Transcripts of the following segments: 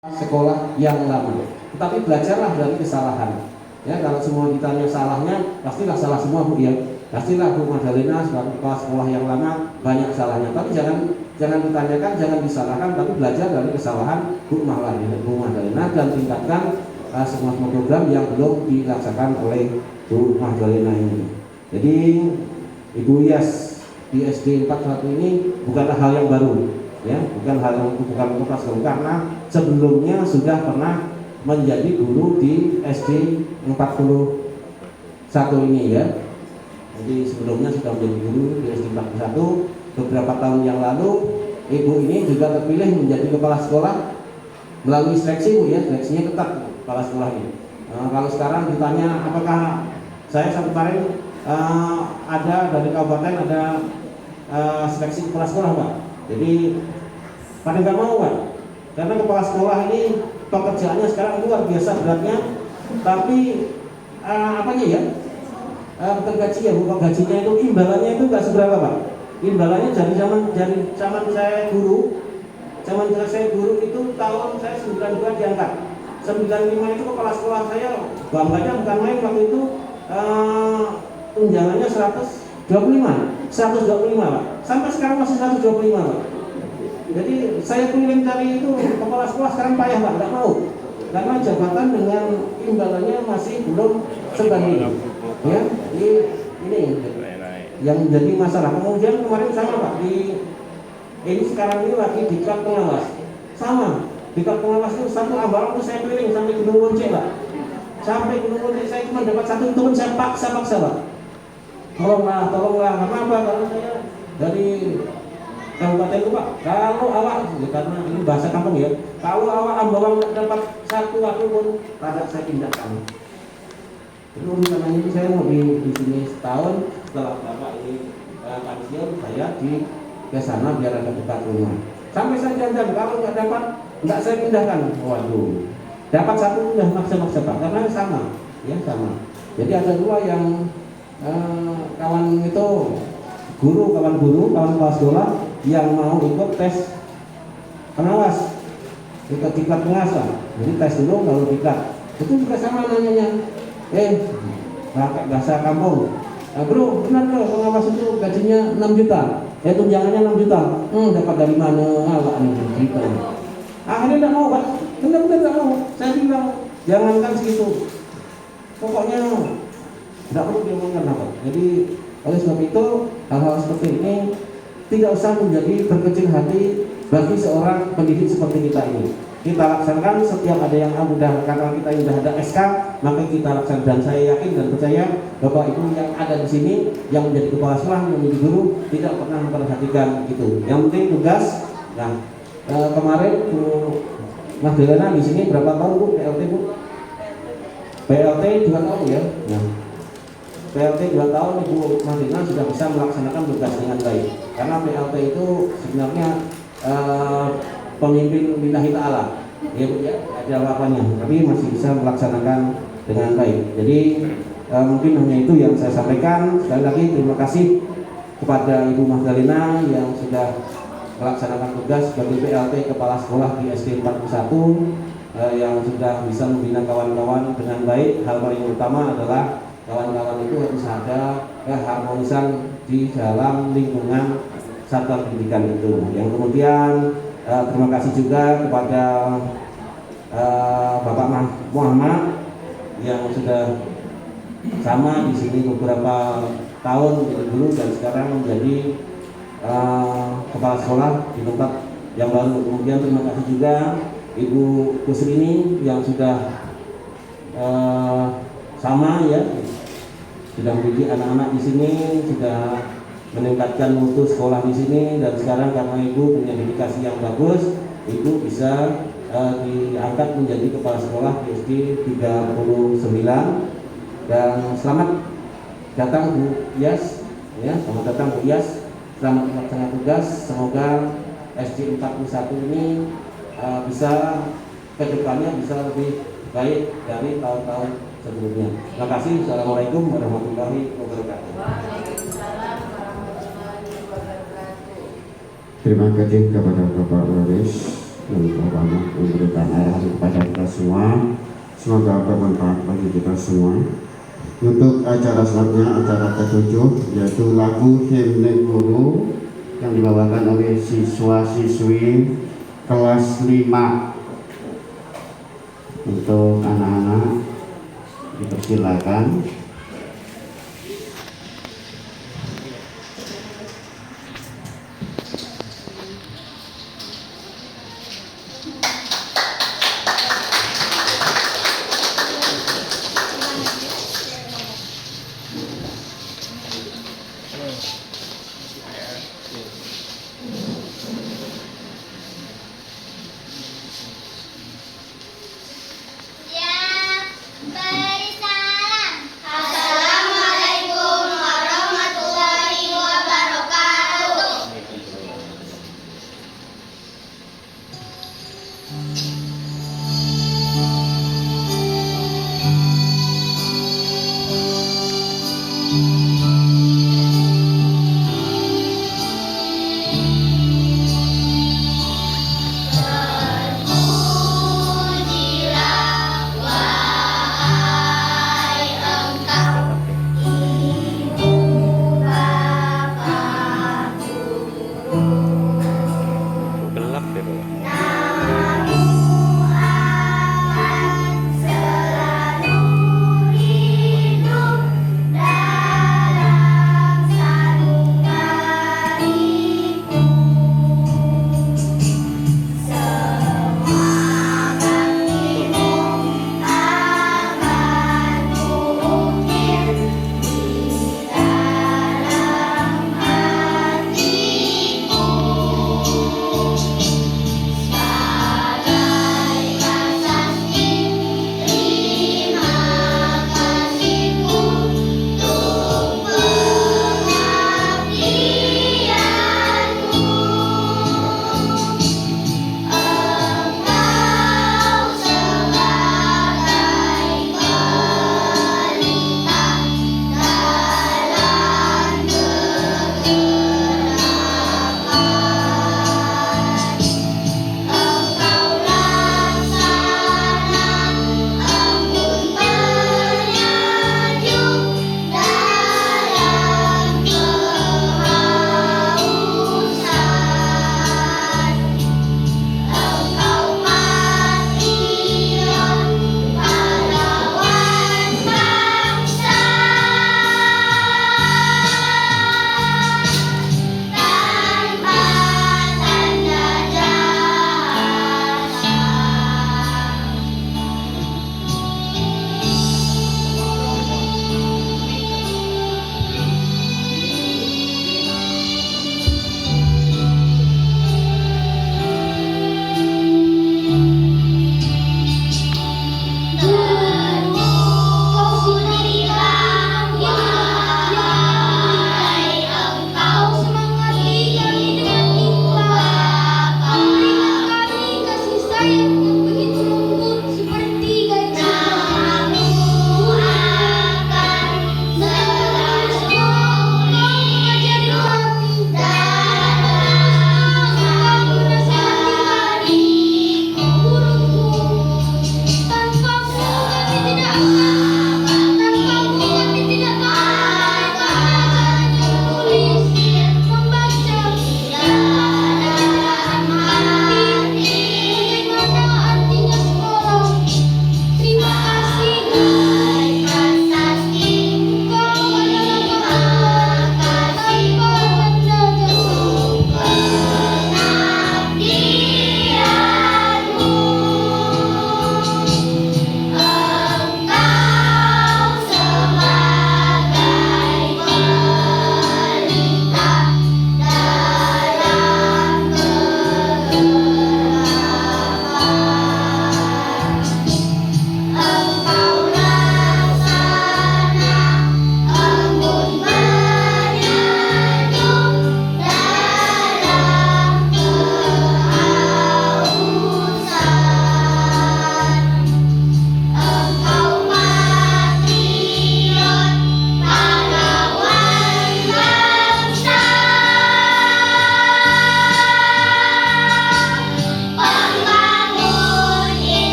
sekolah yang lama. Tetapi belajarlah dari kesalahan. Ya, kalau semua ditanya salahnya, pastilah salah semua Bu ya. Pastilah Bu Magdalena sebagai kepala sekolah yang lama banyak salahnya. Tapi jangan ditanyakan, jangan disalahkan, tapi belajar dari kesalahan Bu Magdalena dan tingkatkan semua program yang belum dilaksanakan oleh Bu Magdalena ini. Jadi Ibu Yas di SD 41 ini bukanlah hal yang baru, ya, bukan kelas baru karena sebelumnya sudah pernah menjadi guru di SD 41 ini ya. Jadi sebelumnya sudah menjadi guru di SD 41. Beberapa tahun yang lalu Ibu ini juga terpilih menjadi kepala sekolah melalui seleksi Bu ya, seleksinya ketat kepala sekolah ini. Kalau sekarang ditanya apakah saya sampai kemarin ada dari kabupaten ada seleksi kepala sekolah Pak. Jadi pada nggak mau Pak, karena kepala sekolah ini pekerjaannya sekarang luar biasa beratnya, tapi apanya ya, bukan gaji ya, bukan gajinya itu imbalannya itu nggak seberapa Pak. Imbalannya dari zaman saya guru, itu tahun saya 92 diangkat, 95 itu kepala sekolah saya bangganya bukan main waktu itu, tunjangannya 125 Pak, sampai sekarang masih 125 Pak. Jadi saya keliling cari itu kepala sekolah sekarang payah Pak, nggak mau, karena jabatan dengan imbalannya masih belum sebanding ya. Ini yang menjadi masalah. Kemudian kemarin sama Pak, ini sekarang ini lagi di diklat pengawas, sama diklat pengawas itu satu ambalan itu saya keliling sampai Gunung Lonce Pak, sampai Gunung Lonce saya cuma dapat satu turun, saya paksa Pak, tolonglah, karena apa? Karena saya dari kabupaten itu Pak, kalau awak, karena ini bahasa kampung ya, kalau awak ambawang dapat satu waktu pun tidak saya pindahkan. Itu karena itu saya mau di sini setahun, setelah Bapak ini pensiun, saya ke sana biar ada dekat rumah. Sampai saya janjian kalau nggak dapat, nggak saya pindahkan. Waduh, dapat satu udah maksa Pak, karena sama, ya sama. Jadi ada dua yang kawan kepala sekolah yang mau ikut tes pengawas, ikut diklat pengawas Pak. Jadi tes dulu baru diklat. Itu juga sama nanyanya. Pakai bahasa kampung. Bro, benar bro, pengawas itu gajinya 6 juta. Tunjangannya 6 juta. Dapat dari mana? Awak nih cerita. Akhirnya tidak mau Pak. Benar-benar tidak mau. Saya bilang jangankan segitu. Pokoknya tidak perlu diomongkan apa. Jadi oleh sebab itu hal-hal seperti ini tidak usah menjadi berkecil hati bagi seorang pendidik seperti kita ini. Kita laksanakan setiap ada yang mudah, karena kita sudah ada SK, maka kita laksanakan. Dan saya yakin dan percaya Bapak Ibu yang ada di sini, yang menjadi kepala sekolah, yang menjadi guru, tidak pernah memperhatikan itu. Yang penting tugas. Nah, kemarin Bu Magdalena di sini berapa tahun Bu PLT Bu? PLT 2 tahun ya. Nah, PLT 2 tahun Ibu Magdalena sudah bisa melaksanakan tugas dengan baik. Karena PLT itu sebenarnya pemimpin lillahi ta'ala ya Bu ya, ada lapannya, tapi masih bisa melaksanakan dengan baik. Jadi mungkin hanya itu yang saya sampaikan. Sekali lagi terima kasih kepada Ibu Magdalena yang sudah melaksanakan tugas sebagai PLT kepala sekolah di SD 41, yang sudah bisa membina kawan-kawan dengan baik. Hal paling utama adalah kawan-kawan itu harus ada keharmonisan di dalam lingkungan satuan pendidikan itu. Yang kemudian terima kasih juga kepada Bapak Muhammad yang sudah sama di sini beberapa tahun menjadi guru dan sekarang menjadi kepala sekolah di tempat yang baru. Kemudian terima kasih juga Ibu Kusrini yang sudah sama ya, sudah mendidik anak-anak di sini, sudah meningkatkan mutu sekolah di sini, dan sekarang karena Ibu punya dedikasi yang bagus, Ibu bisa diangkat menjadi kepala sekolah di SD 39. Dan selamat datang Bu Yas ya, selamat datang Bu Yas, selamat melaksanakan tugas. Semoga SD 41 ini bisa kedepannya bisa lebih baik dari tahun-tahun sebelumnya. Terima kasih. Assalamualaikum warahmatullahi wabarakatuh. Terima kasih kepada Bapak Waris yang banyak memberikan arahan kepada kita semua. Semoga bermanfaat bagi kita semua. Untuk acara selanjutnya, acara ke-7, yaitu lagu himne guru yang dibawakan oleh siswa-siswi kelas 5. Untuk anak-anak dipersilakan. Beri salam.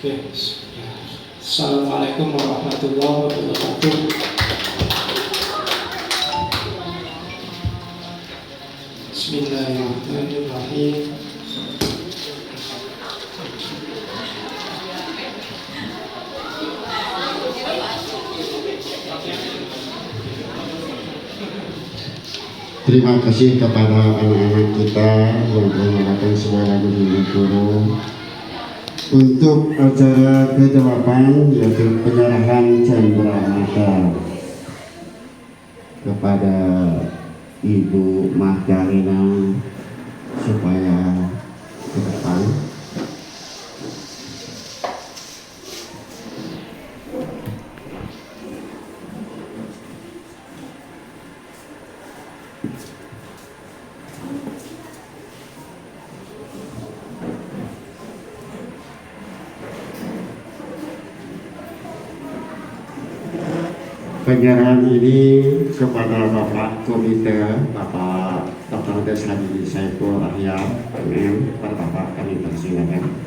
Oke. Assalamualaikum warahmatullahi wabarakatuh. Bismillahirrahmanirrahim. Terima kasih kepada anak-anak kita yang menggunakan suara guru untuk acara kejawaban, yaitu penyerahan cendera mata kepada Ibu Magdalena supaya ke depan. Penyerahan ini kepada Bapak Komite, Bapak Dr. Des Hadi Saiful Rahya, MM, pada Bapak kami persilakan.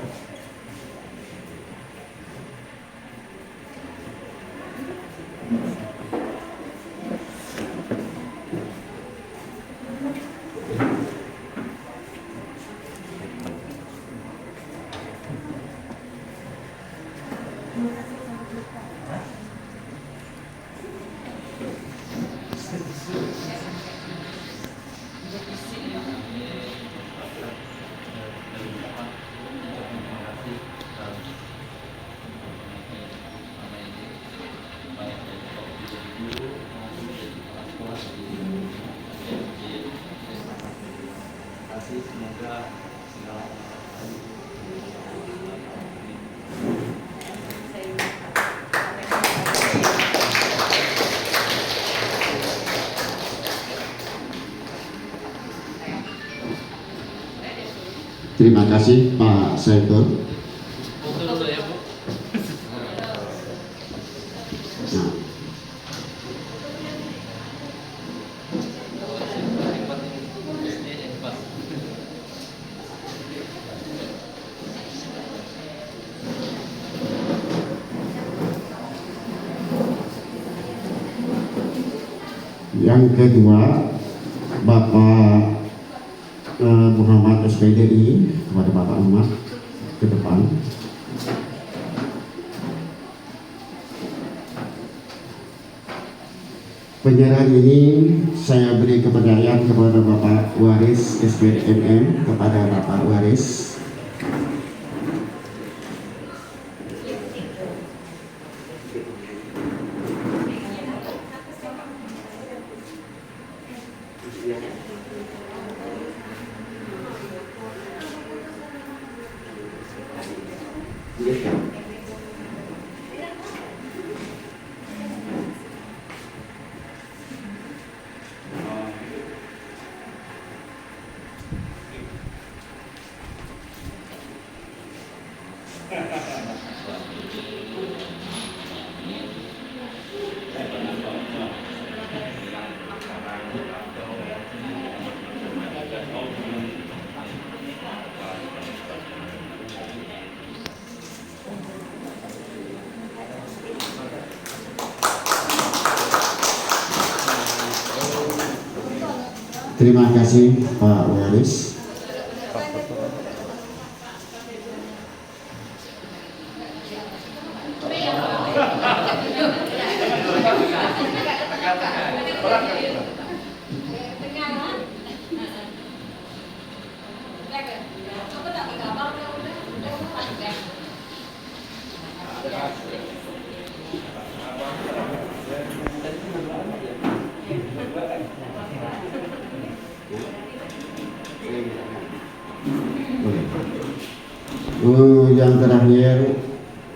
Terima kasih Pak Saiful. Yang kedua, Bapak Muhammad SPDI, kepada Bapak Ahmad ke depan. Penyerahan ini saya beri kepercayaan kepada Bapak Waris SPDMM, kepada Bapak Waris. Terima kasih Pak Waris. Yang terakhir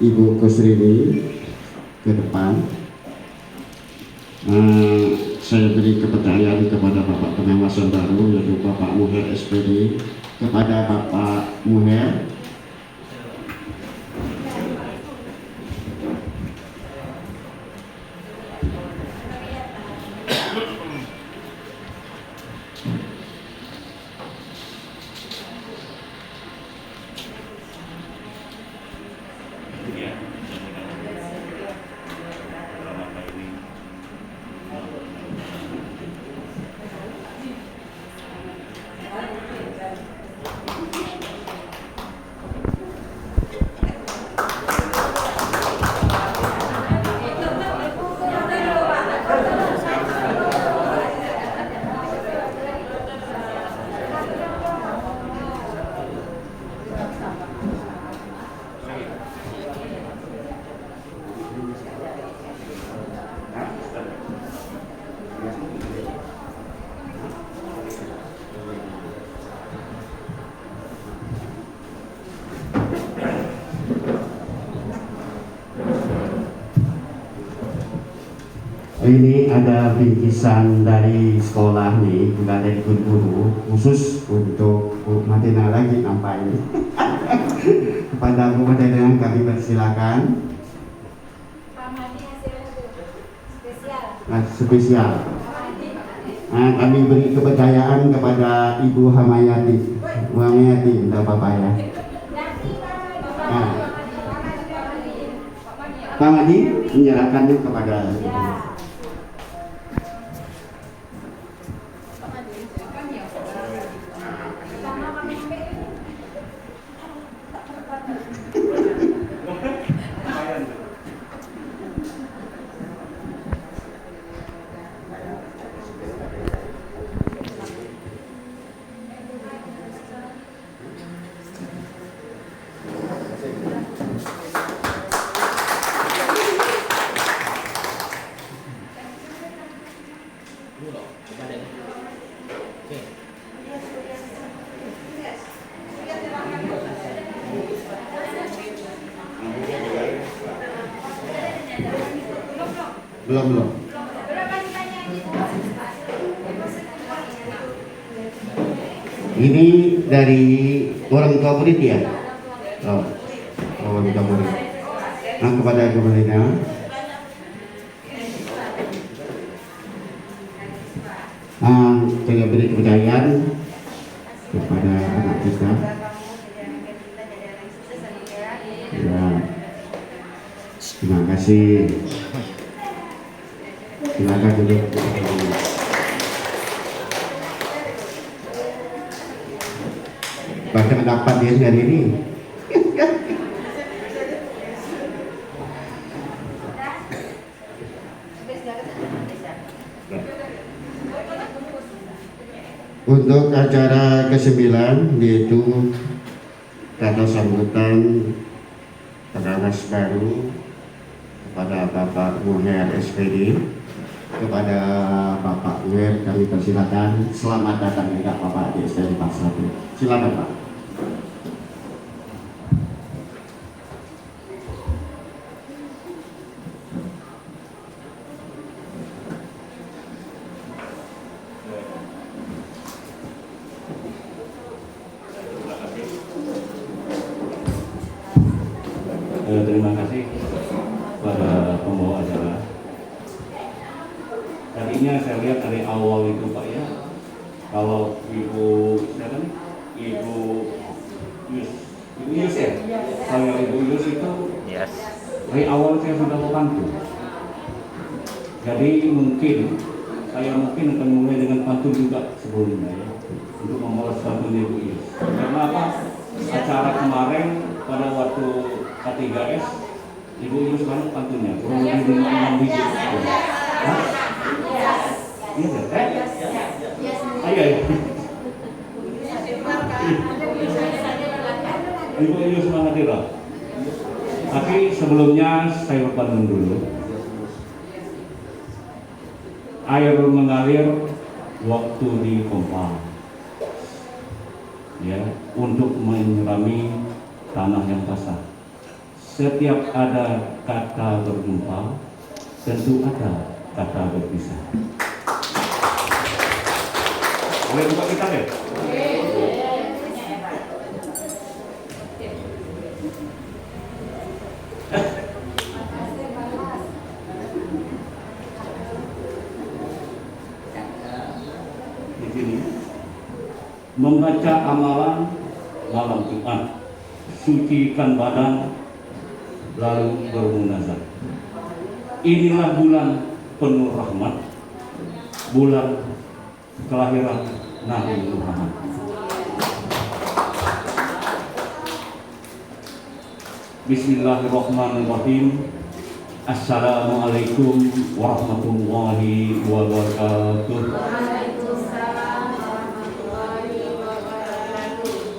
Ibu Kusrini ke depan. Saya beri kepercayaan kepada Bapak Pengawasan baru, yaitu Bapak Muher SPD, kepada Bapak Muher. Ini ada bingkisan dari sekolah nih, juga dari guru khusus untuk Bu Madina lagi nampaknya. Kepada Bu Madina kami persilakan. Spesial. Nah, kami beri kepercayaan kepada Ibu Hamayati. Bu Hamayati, tidak apa-apa ya. Nah, Pak Madi menyerahkannya kepada belum. Ini dari orang tua murid ya? Oh, orang tua murid. Nah, kepada kemudiannya, saya beri kepercayaan kepada anak kita. Ya, terima kasih. Silakan duduk. Bahkan dapat dia dari ini. Untuk acara ke-9 yaitu kata sambutan pengawas baru kepada Bapak Muher SPD, kepada Bapak Muher kami persilakan. Selamat datang juga Bapak di SPD 41. Silakan Pak. Terima kasih pada pembawa acara. Tadinya saya lihat dari awal itu Pak ya, kalau Ibu Yus ya, kalau Ibu Yus itu dari awal saya sudah membantu. Jadi saya mungkin akan mulai dengan pantun juga sebelumnya ya, untuk membalas pantun Ibu Yus. Karena apa? Acara kemarin pada waktu K3S, Ibu Yus banyak pantunnya, kurang lebih 5 biji. Iya, ayo. Ibu Yus Mangadira. Tapi sebelumnya saya berpantun dulu. Air mengalir waktu dipompa, ya, untuk menyirami tanah yang basah. Setiap ada kata berjumpa, tentu ada kata berpisah. Boleh buka kita deh? Di sini membaca amalan malam Jumat, sucikan badan, lalu bermunajat. Inilah bulan penuh rahmat, bulan kelahiran Nabi Muhammad. Bismillahirrahmanirrahim. Assalamualaikum warahmatullahi wabarakatuh.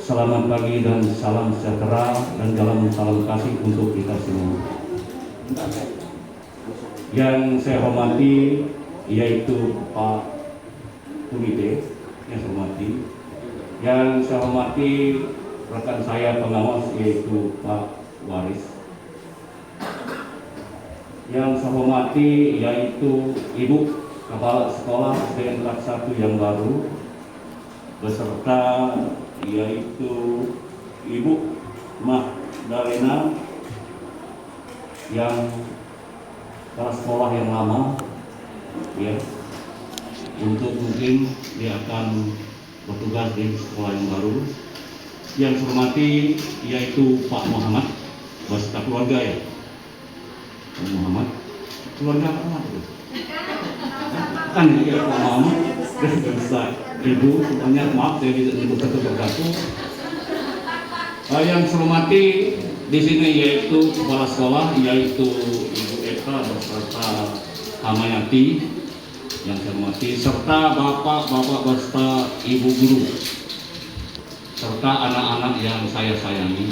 Selamat pagi dan salam sejahtera dan salam kasih untuk kita semua. Yang saya hormati yaitu Pak Komite, yang saya hormati rekan saya pengawas yaitu Pak Waris. yang saya hormati yaitu Ibu Kepala Sekolah SD Kelas 1 yang baru, beserta yaitu Ibu Magdalena yang kepala sekolah yang lama, ya, untuk mungkin dia akan bertugas di sekolah yang baru. Yang saya hormati yaitu Pak Muhammad beserta keluarga, ya. Pak Muhammad, keluarga Pak Muhammad itu. Kan ya Pak Muhammad dan beserta Ibu, semuanya maaf saya tidak nyebut satu-satu. Yang saya hormati di sini yaitu kepala sekolah yaitu Ibu Eka beserta Hamayati yang saya hormati, serta bapak-bapak beserta ibu guru, serta anak-anak yang saya sayangi.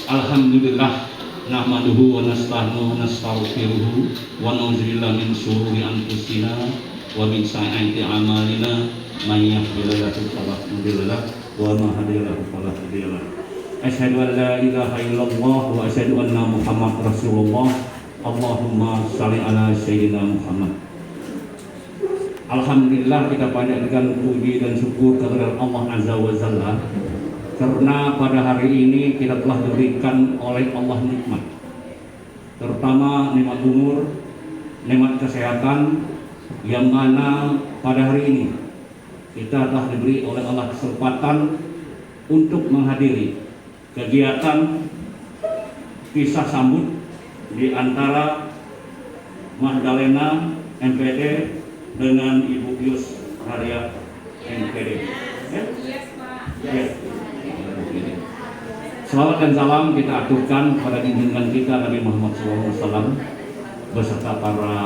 Alhamdulillah, nahmaduhu wa nasta'inu wa nastaghfiruhu wa na'udzubillahi min syururi anfusina wa min sayyiati a'malina, may yahdihillahu fala mudilla lahu wa may yudlil fala hadiya lahu. Asyhadu an la ilaha illallah wa asyhadu anna Muhammad Rasulullah. Allahumma shalli ala sayyidina Muhammad. Alhamdulillah, kita panjatkan puji dan syukur kepada Allah Azza wa Jalla karena pada hari ini kita telah diberikan oleh Allah nikmat, terutama nikmat umur, nikmat kesehatan, yang mana pada hari ini kita telah diberi oleh Allah kesempatan untuk menghadiri kegiatan kisah sambut di antara Magdalena MPD dengan Ibu Yus Haria MPD. Ya. Salawat dan salam kita aturkan pada junjungan kita Nabi Muhammad SAW beserta para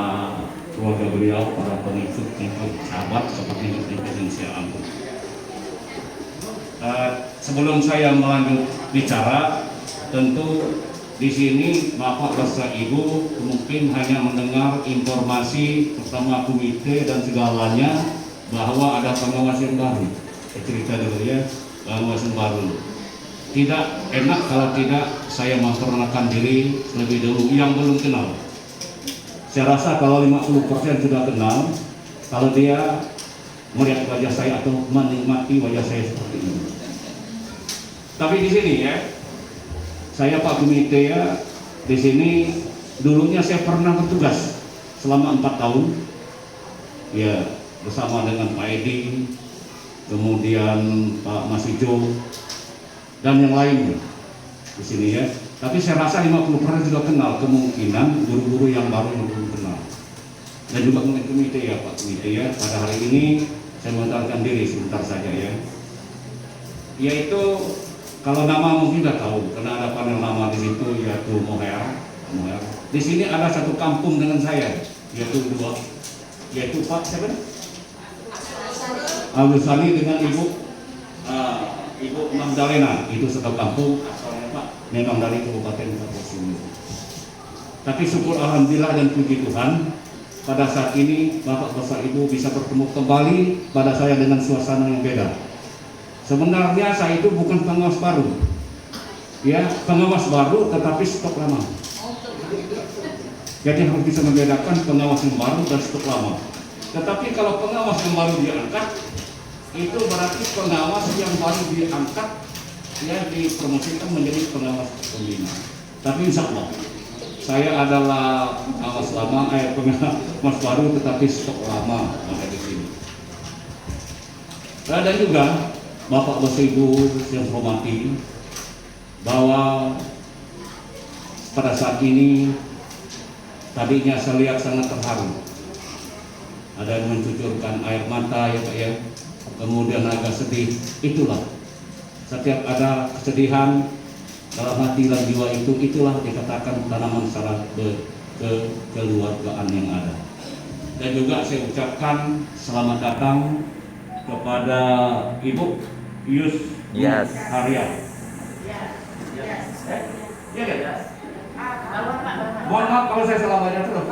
keluarga beliau, para pengikut sahabat seperti yang saya ampun. Sebelum saya melanjut bicara, tentu di sini Bapak beserta Ibu mungkin hanya mendengar informasi pertama komite dan segalanya bahwa ada pengawas yang baru. Saya cerita dulu ya, pengawas yang baru. Tidak enak kalau tidak saya memperkenalkan diri lebih dulu yang belum kenal. Saya rasa kalau 50% sudah kenal, kalau dia melihat wajah saya atau menikmati wajah saya seperti ini. Tapi di sini ya, saya Pak Komite ya, di sini dulunya saya pernah bertugas selama 4 tahun, ya bersama dengan Pak Edi, kemudian Pak Masijo dan yang lainnya di sini ya. Tapi saya rasa 50% sudah kenal, kemungkinan guru-guru yang baru yang belum kenal. Dan juga komite ya Pak Komite ya. Pada hari ini saya mengenalkan diri sebentar saja ya. Yaitu kalau nama mungkin sudah tahu karena ada panel nama di situ yaitu Moher. Di sini ada satu kampung dengan saya yaitu dua, yaitu Pak siapa? Agus Sali dengan Ibu Magdalena, itu satu kampung asalnya Pak, memang dari Kabupaten Kapuasulu. Tapi syukur alhamdulillah dan puji Tuhan, pada saat ini Bapak beserta Ibu bisa bertemu kembali pada saya dengan suasana yang beda. Sebenarnya saya itu bukan pengawas baru, ya pengawas baru tetapi stok lama. Jadi harus bisa membedakan pengawas yang baru dan stok lama. Tetapi kalau pengawas yang baru diangkat, itu berarti pengawas yang baru diangkat ya dipromosikan menjadi pengawas pembina. Tapi insya Allah saya adalah pengawas lama, pengawas baru tetapi stok lama ada di sini. Dan juga Bapak Ibu yang hormati, bahwa pada saat ini tadinya saya lihat sangat terharu, ada yang mencucurkan air mata ya Pak ya. Kemudian agak sedih, itulah setiap ada kesedihan dalam hati dan jiwa itulah dikatakan tanaman secara kekeluargaan yang ada. Dan juga saya ucapkan selamat datang kepada Ibu Yus Haria. Mohon maaf kalau saya salah baca terus.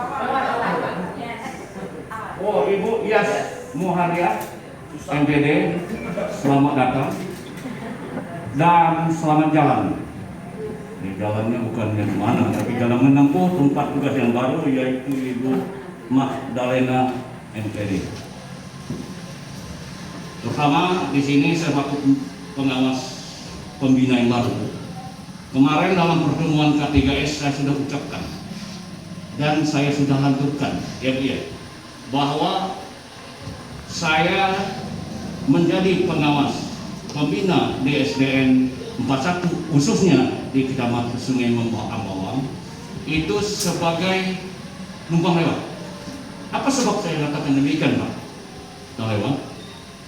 Oh, Ibu Yas Muharia MPD, selamat datang dan selamat jalan Ya, jalannya bukannya kemana, tapi jalan menempuh tempat tugas yang baru, yaitu Ibu Magdalena MPD. Pertama, di sini saya selaku pengawas pembina yang baru. Kemarin dalam pertemuan K3S saya sudah ucapkan dan saya sudah lanturkan, bahwa saya menjadi pengawas pembina di SDN 41 khususnya di Kecamatan Sungai Ambawang itu sebagai numpang lewat. Apa sebab saya katakan demikian, Pak? Lewat.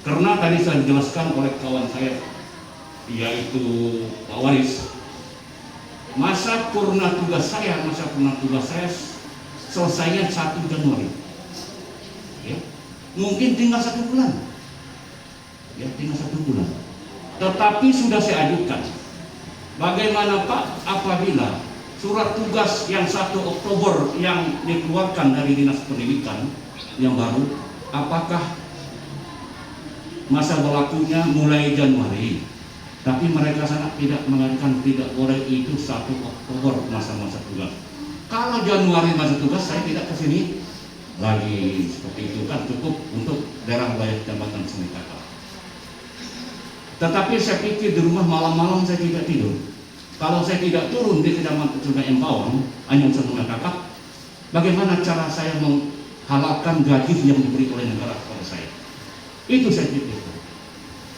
Karena tadi saya dijelaskan oleh kawan saya, yaitu Pak Waris, masa purna tugas saya selesainya 1 Januari. Ya. Mungkin tinggal 1 bulan. Ya, tinggal 1 bulan. Tetapi sudah saya ajukan. Bagaimana Pak apabila surat tugas yang 1 Oktober yang dikeluarkan dari Dinas Pendidikan yang baru, apakah masa berlakunya mulai Januari? Tapi mereka sangat tidak mengatakan tidak boleh itu 1 Oktober masa-masa tugas. Kalau Januari masa tugas saya tidak ke sini lagi, seperti itu kan cukup untuk daerah wilayah Kecamatan Sungai Kakap. Tetapi saya pikir di rumah malam-malam saya tidak tidur. Kalau saya tidak turun di Kecamatan Sungai Ambawang, hanya Sungai Kakap, bagaimana cara saya menghalalkan gaji yang diberi oleh negara kepada saya? Itu saya pikir.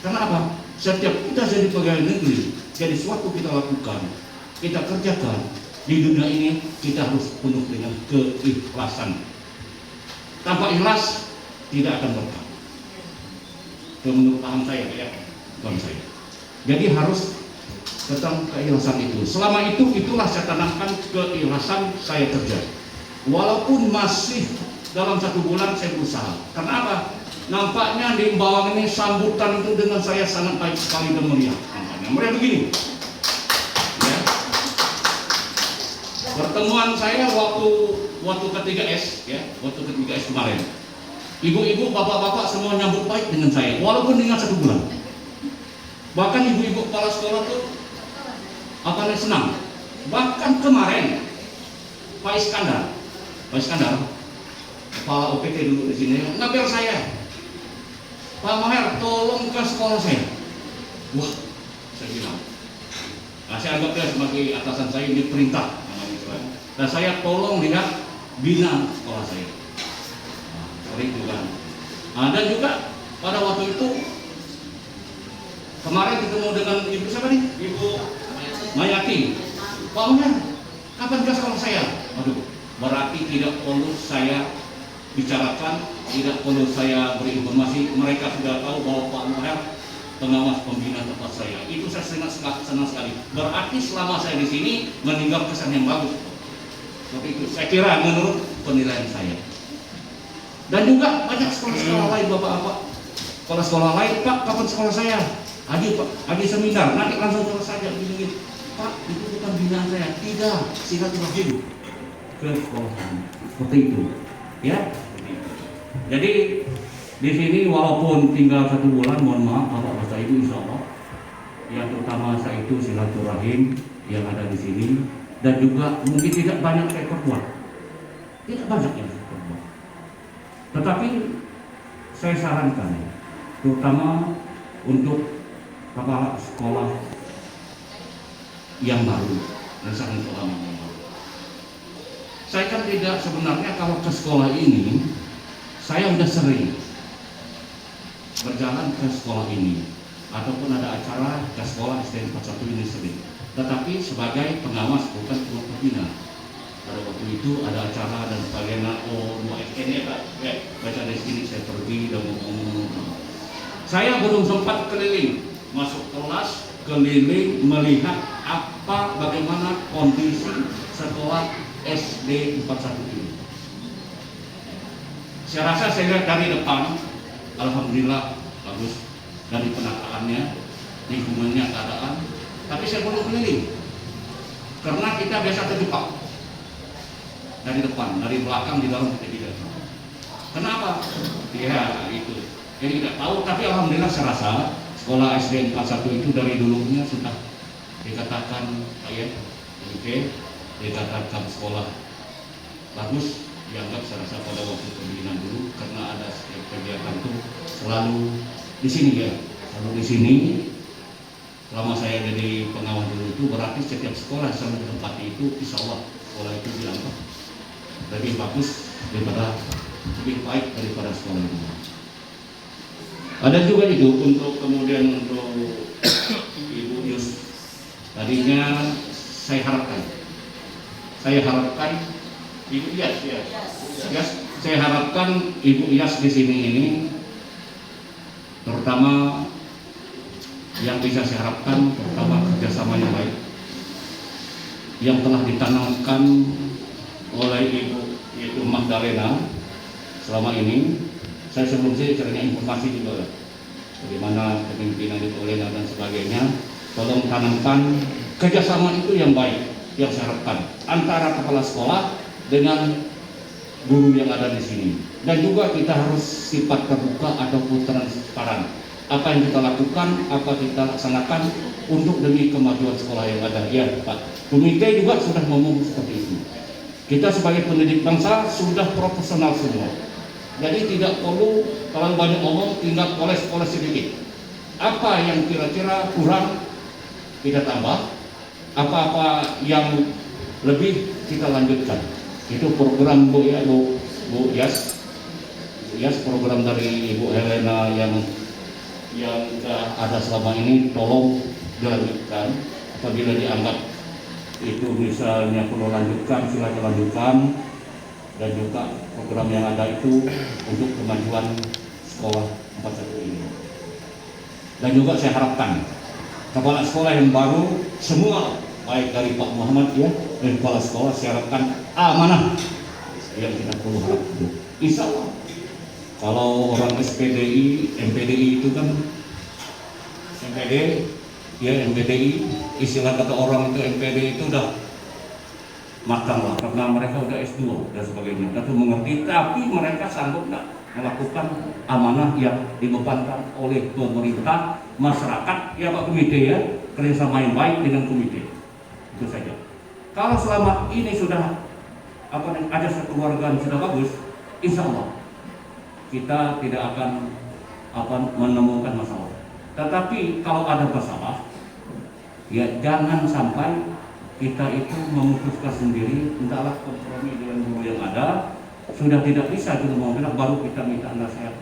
Karena apa? Setiap kita jadi pegawai negeri, jadi suatu kita lakukan, kita kerjakan di dunia ini, kita harus penuh dengan keikhlasan. Tanpa ikhlas tidak akan berkah. Itu menurut paham saya, ya. Saya. Jadi harus tentang keikhlasan itu. Selama itu, itulah saya tanamkan keikhlasan saya kerja. Walaupun masih dalam 1 bulan saya berusaha. Karena apa? Nampaknya di Ambawang ini sambutan itu dengan saya sangat baik sekali dan meriah. Nampaknya meriah begini. Ya. Pertemuan saya waktu K3S, ya, waktu K3S kemarin. Ibu-ibu, bapak-bapak semua nyambut baik dengan saya, walaupun dengan 1 bulan. Bahkan ibu-ibu kepala sekolah tuh senang. Bahkan kemarin Pak Iskandar, kepala OPT dulu di sini, ngabel saya, Pak Maher, tolong ke sekolah saya. Wah, saya bilang, nah, saya anggap dia sebagai atasan saya, ini perintah. Dan saya tolong lihat bina sekolah saya. Nah, seperti itu kan. Nah, dan juga pada waktu itu kemarin ketemu dengan ibu siapa nih? Ibu Mayati. Pak Maher, kapan ke sekolah saya? Aduh, berarti tidak perlu saya bicarakan, tidak perlu saya beri informasi. Mereka sudah tahu bahwa Pak Maher pengawas pembina tempat saya. Itu saya senang sekali. Berarti selama saya di sini meninggal kesan yang bagus. Seperti itu. Saya kira menurut penilaian saya. Dan juga banyak sekolah-sekolah lain, bapak-bapak. Sekolah-sekolah lain, Pak, kapan sekolah saya? Haji seminar, nanti langsung terus saja begini. Pak, itu bukan binaan saya. Tidak, silaturahim ke sekolah kami. Seperti itu. Ya. Jadi di sini walaupun tinggal 1 bulan, mohon maaf Bapak Bapak Ibu, insya Allah yang terutama saya itu silaturahim yang ada di sini, dan juga mungkin tidak banyak saya perbuat, tidak banyak yang saya perbuat. Tetapi saya sarankan, terutama untuk kepala sekolah yang baru dan sangat ulama yang baru. Saya kan tidak sebenarnya kalau ke sekolah ini, saya sudah sering berjalan ke sekolah ini ataupun ada acara ke sekolah SDN 41 ini sering. Tetapi sebagai pengawas, bukan ketua pembina. Pada waktu itu ada acara dan sebagainya. Oh, SN ya Pak, ya, baca dari sini saya pergi dan ngomong. Saya belum sempat keliling, masuk kelas, keliling melihat bagaimana kondisi sekolah SD 41 ini. Saya rasa saya lihat dari depan, alhamdulillah bagus dari penataannya, lingkungannya, keadaan. Tapi saya belum keliling karena kita biasa terjebak dari depan, dari belakang, di dalam kita tidak. Kenapa? Ya itu. Jadi tidak tahu. Tapi alhamdulillah saya rasa sekolah SD 41 itu dari dulunya sudah dikatakan Oke, dikatakan sekolah bagus, dianggap saya rasa pada waktu pembinaan dulu karena ada setiap kegiatan tuh selalu di sini ya, selalu di sini. Selama saya jadi pengawas dulu itu berarti setiap sekolah selalu ditempati itu, insya Allah sekolah itu dianggap lebih bagus daripada lebih baik daripada sekolah ini. Ada juga itu untuk kemudian untuk Ibu Yus. Tadinya saya harapkan Ibu Yas, saya harapkan Ibu Yas di sini ini, terutama yang bisa saya harapkan pertama kerjasama yang baik yang telah ditanamkan oleh Ibu yaitu Magdalena selama ini. Saya sebelumnya caranya informasi juga bagaimana kepemimpinan Ibu Elena dan sebagainya. Tolong tanamkan kerjasama itu yang baik yang saya harapkan antara kepala sekolah dengan guru yang ada di sini, dan juga kita harus sifat terbuka ataupun transparan. Apa yang kita lakukan, apa kita laksanakan untuk demi kemajuan sekolah yang ada. Ya Pak, komite juga sudah ngomong seperti itu. Kita sebagai pendidik bangsa sudah profesional semua. Jadi tidak perlu terlalu banyak ngomong, tinggal poles-poles sedikit. Apa yang kira-kira kurang kita tambah, apa-apa yang lebih kita lanjutkan. Itu program Bu Yas, program dari Ibu Helena yang ada selama ini, tolong dilanjutkan. Apabila dianggap itu misalnya perlu lanjutkan, silakan lanjutkan. Dan juga program yang ada itu untuk kemajuan sekolah 41 ini. Dan juga saya harapkan kepala sekolah yang baru semua, baik dari Pak Muhammad ya, dan kepala sekolah, saya harapkan amanah yang kita perlu harapkan. Insya Allah kalau orang SPDI, MPDI itu kan MPDI, istilah kata orang itu MPDI itu udah matang lah, karena mereka udah S2 dan sebagainya, tentu mengerti, tapi mereka sanggup nggak melakukan amanah yang dibebankan oleh pemerintah, masyarakat, ya Pak Komite ya, kerjasama yang baik dengan komite. Itu saja. Kalau selama ini sudah ada kekeluargaan sudah bagus, insya Allah kita tidak akan menemukan masalah. Tetapi kalau ada masalah, ya jangan sampai kita itu memutuskan sendiri, entahlah kompromi dengan guru yang ada, sudah tidak bisa kita mau bilang, baru kita minta nasihat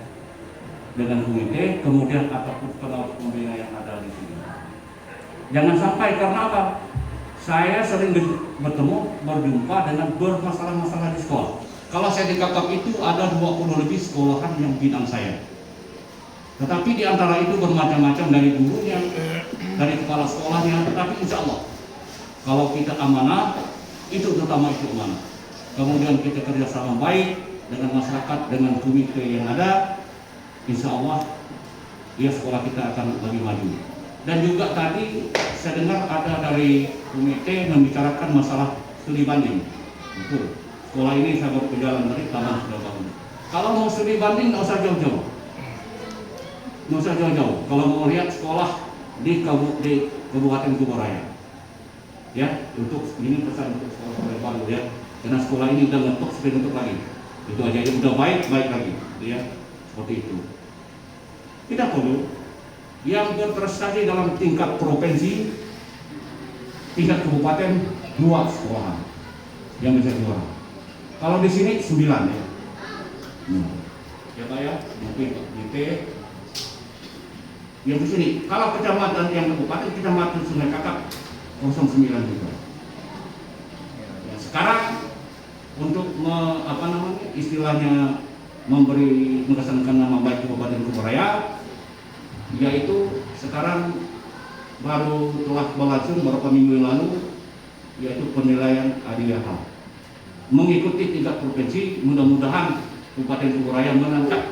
dengan komite, kemudian ataupun pengawas pembina yang ada di sini. Jangan sampai, karena apa? Saya sering berjumpa dengan bermasalah-masalah di sekolah. Kalau saya di kakap itu ada 20 lebih sekolahan yang bidang saya. Tetapi di antara itu bermacam-macam, dari gurunya, dari kepala sekolahnya, tetapi insya Allah kalau kita amanah, itu terutama itu amanah. Kemudian kita kerjasama baik dengan masyarakat, dengan komite yang ada, insya Allah ya sekolah kita akan lebih maju. Dan juga tadi saya dengar ada dari komite membicarakan masalah studi banding. Betul. Sekolah ini saya baru berjalan dari tanah sudah bangun. Kalau mau studi banding nggak usah jauh-jauh. Nggak usah jauh-jauh. Kalau mau lihat sekolah di Kabupaten Kuburaya. Ya, untuk ini pesan untuk sekolah baru ya, karena sekolah ini udah ngetok sampai ngetok lagi, itu aja, udah baik lagi, ya, seperti itu. Tidak perlu yang berprestasi dalam tingkat provinsi, tingkat kabupaten 2 sekolahan yang bisa juara. Kalau di sini 9 ya. Ya Pak ya, mungkin Pak yang di sini. Kalau kecamatan yang kabupaten, kecamatan Sungai Kakap 09 juga. Ya, sekarang untuk istilahnya mengesankan nama baik Kabupaten Kuburaya, yaitu sekarang baru telah berlangsung beberapa minggu yang lalu, yaitu penilaian ADIAH. Mengikuti tingkat provinsi, mudah-mudahan Kabupaten Kuburaya mengangkat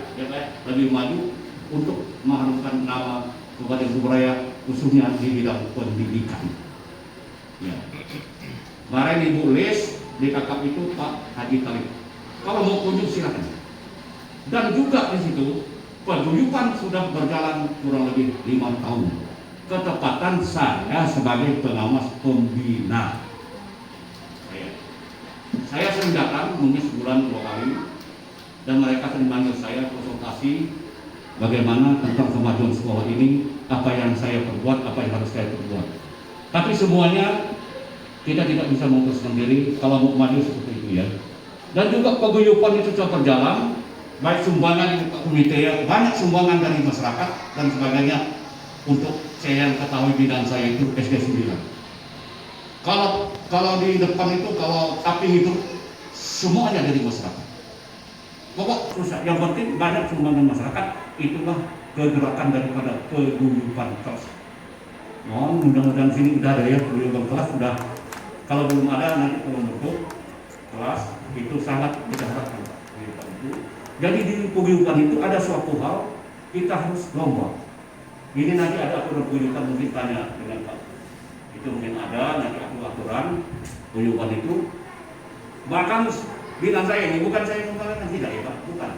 lebih maju untuk mengharumkan nama Kabupaten Kuburaya, khususnya di bidang pendidikan. Ya. Kemarin Ibu Les di kakap itu Pak Haji Talib. Kalau mau kunjung silakan. Dan juga di situ paguyuban sudah berjalan kurang lebih 5 tahun. Ketepatan saya sebagai pengawas pembina. Saya sering datang, mungkin sebulan 2 kali, dan mereka sering manggil saya konsultasi bagaimana tentang kemajuan sekolah ini, apa yang saya perbuat, apa yang harus saya perbuat. Tapi semuanya kita tidak bisa memutuskan diri kalau mau maju seperti itu ya. Dan juga paguyuban itu sudah berjalan, baik sumbangan dari komite ya, banyak sumbangan dari masyarakat dan sebagainya. Untuk saya yang ketahui bidang saya itu SD 9. Kalau di depan itu, kalau tapping itu semuanya dari masyarakat. Pokok susah, yang penting banyak sumbangan masyarakat, itulah kegerakan daripada paguyuban kelas. Mohon mudah-mudahan sini udah ada ya paguyuban kelas, sudah. Kalau belum ada nanti kalau bentuk kelas itu sangat kita harapkan. Jadi di paguyuban itu ada suatu hal kita harus lomba. Ini nanti ada aturan paguyuban, mungkin tanya dengan Pak. Itu mungkin ada nanti aturan paguyuban itu. Bahkan bilang saya ini bukan saya mengatakan tidak ya Pak, bukan.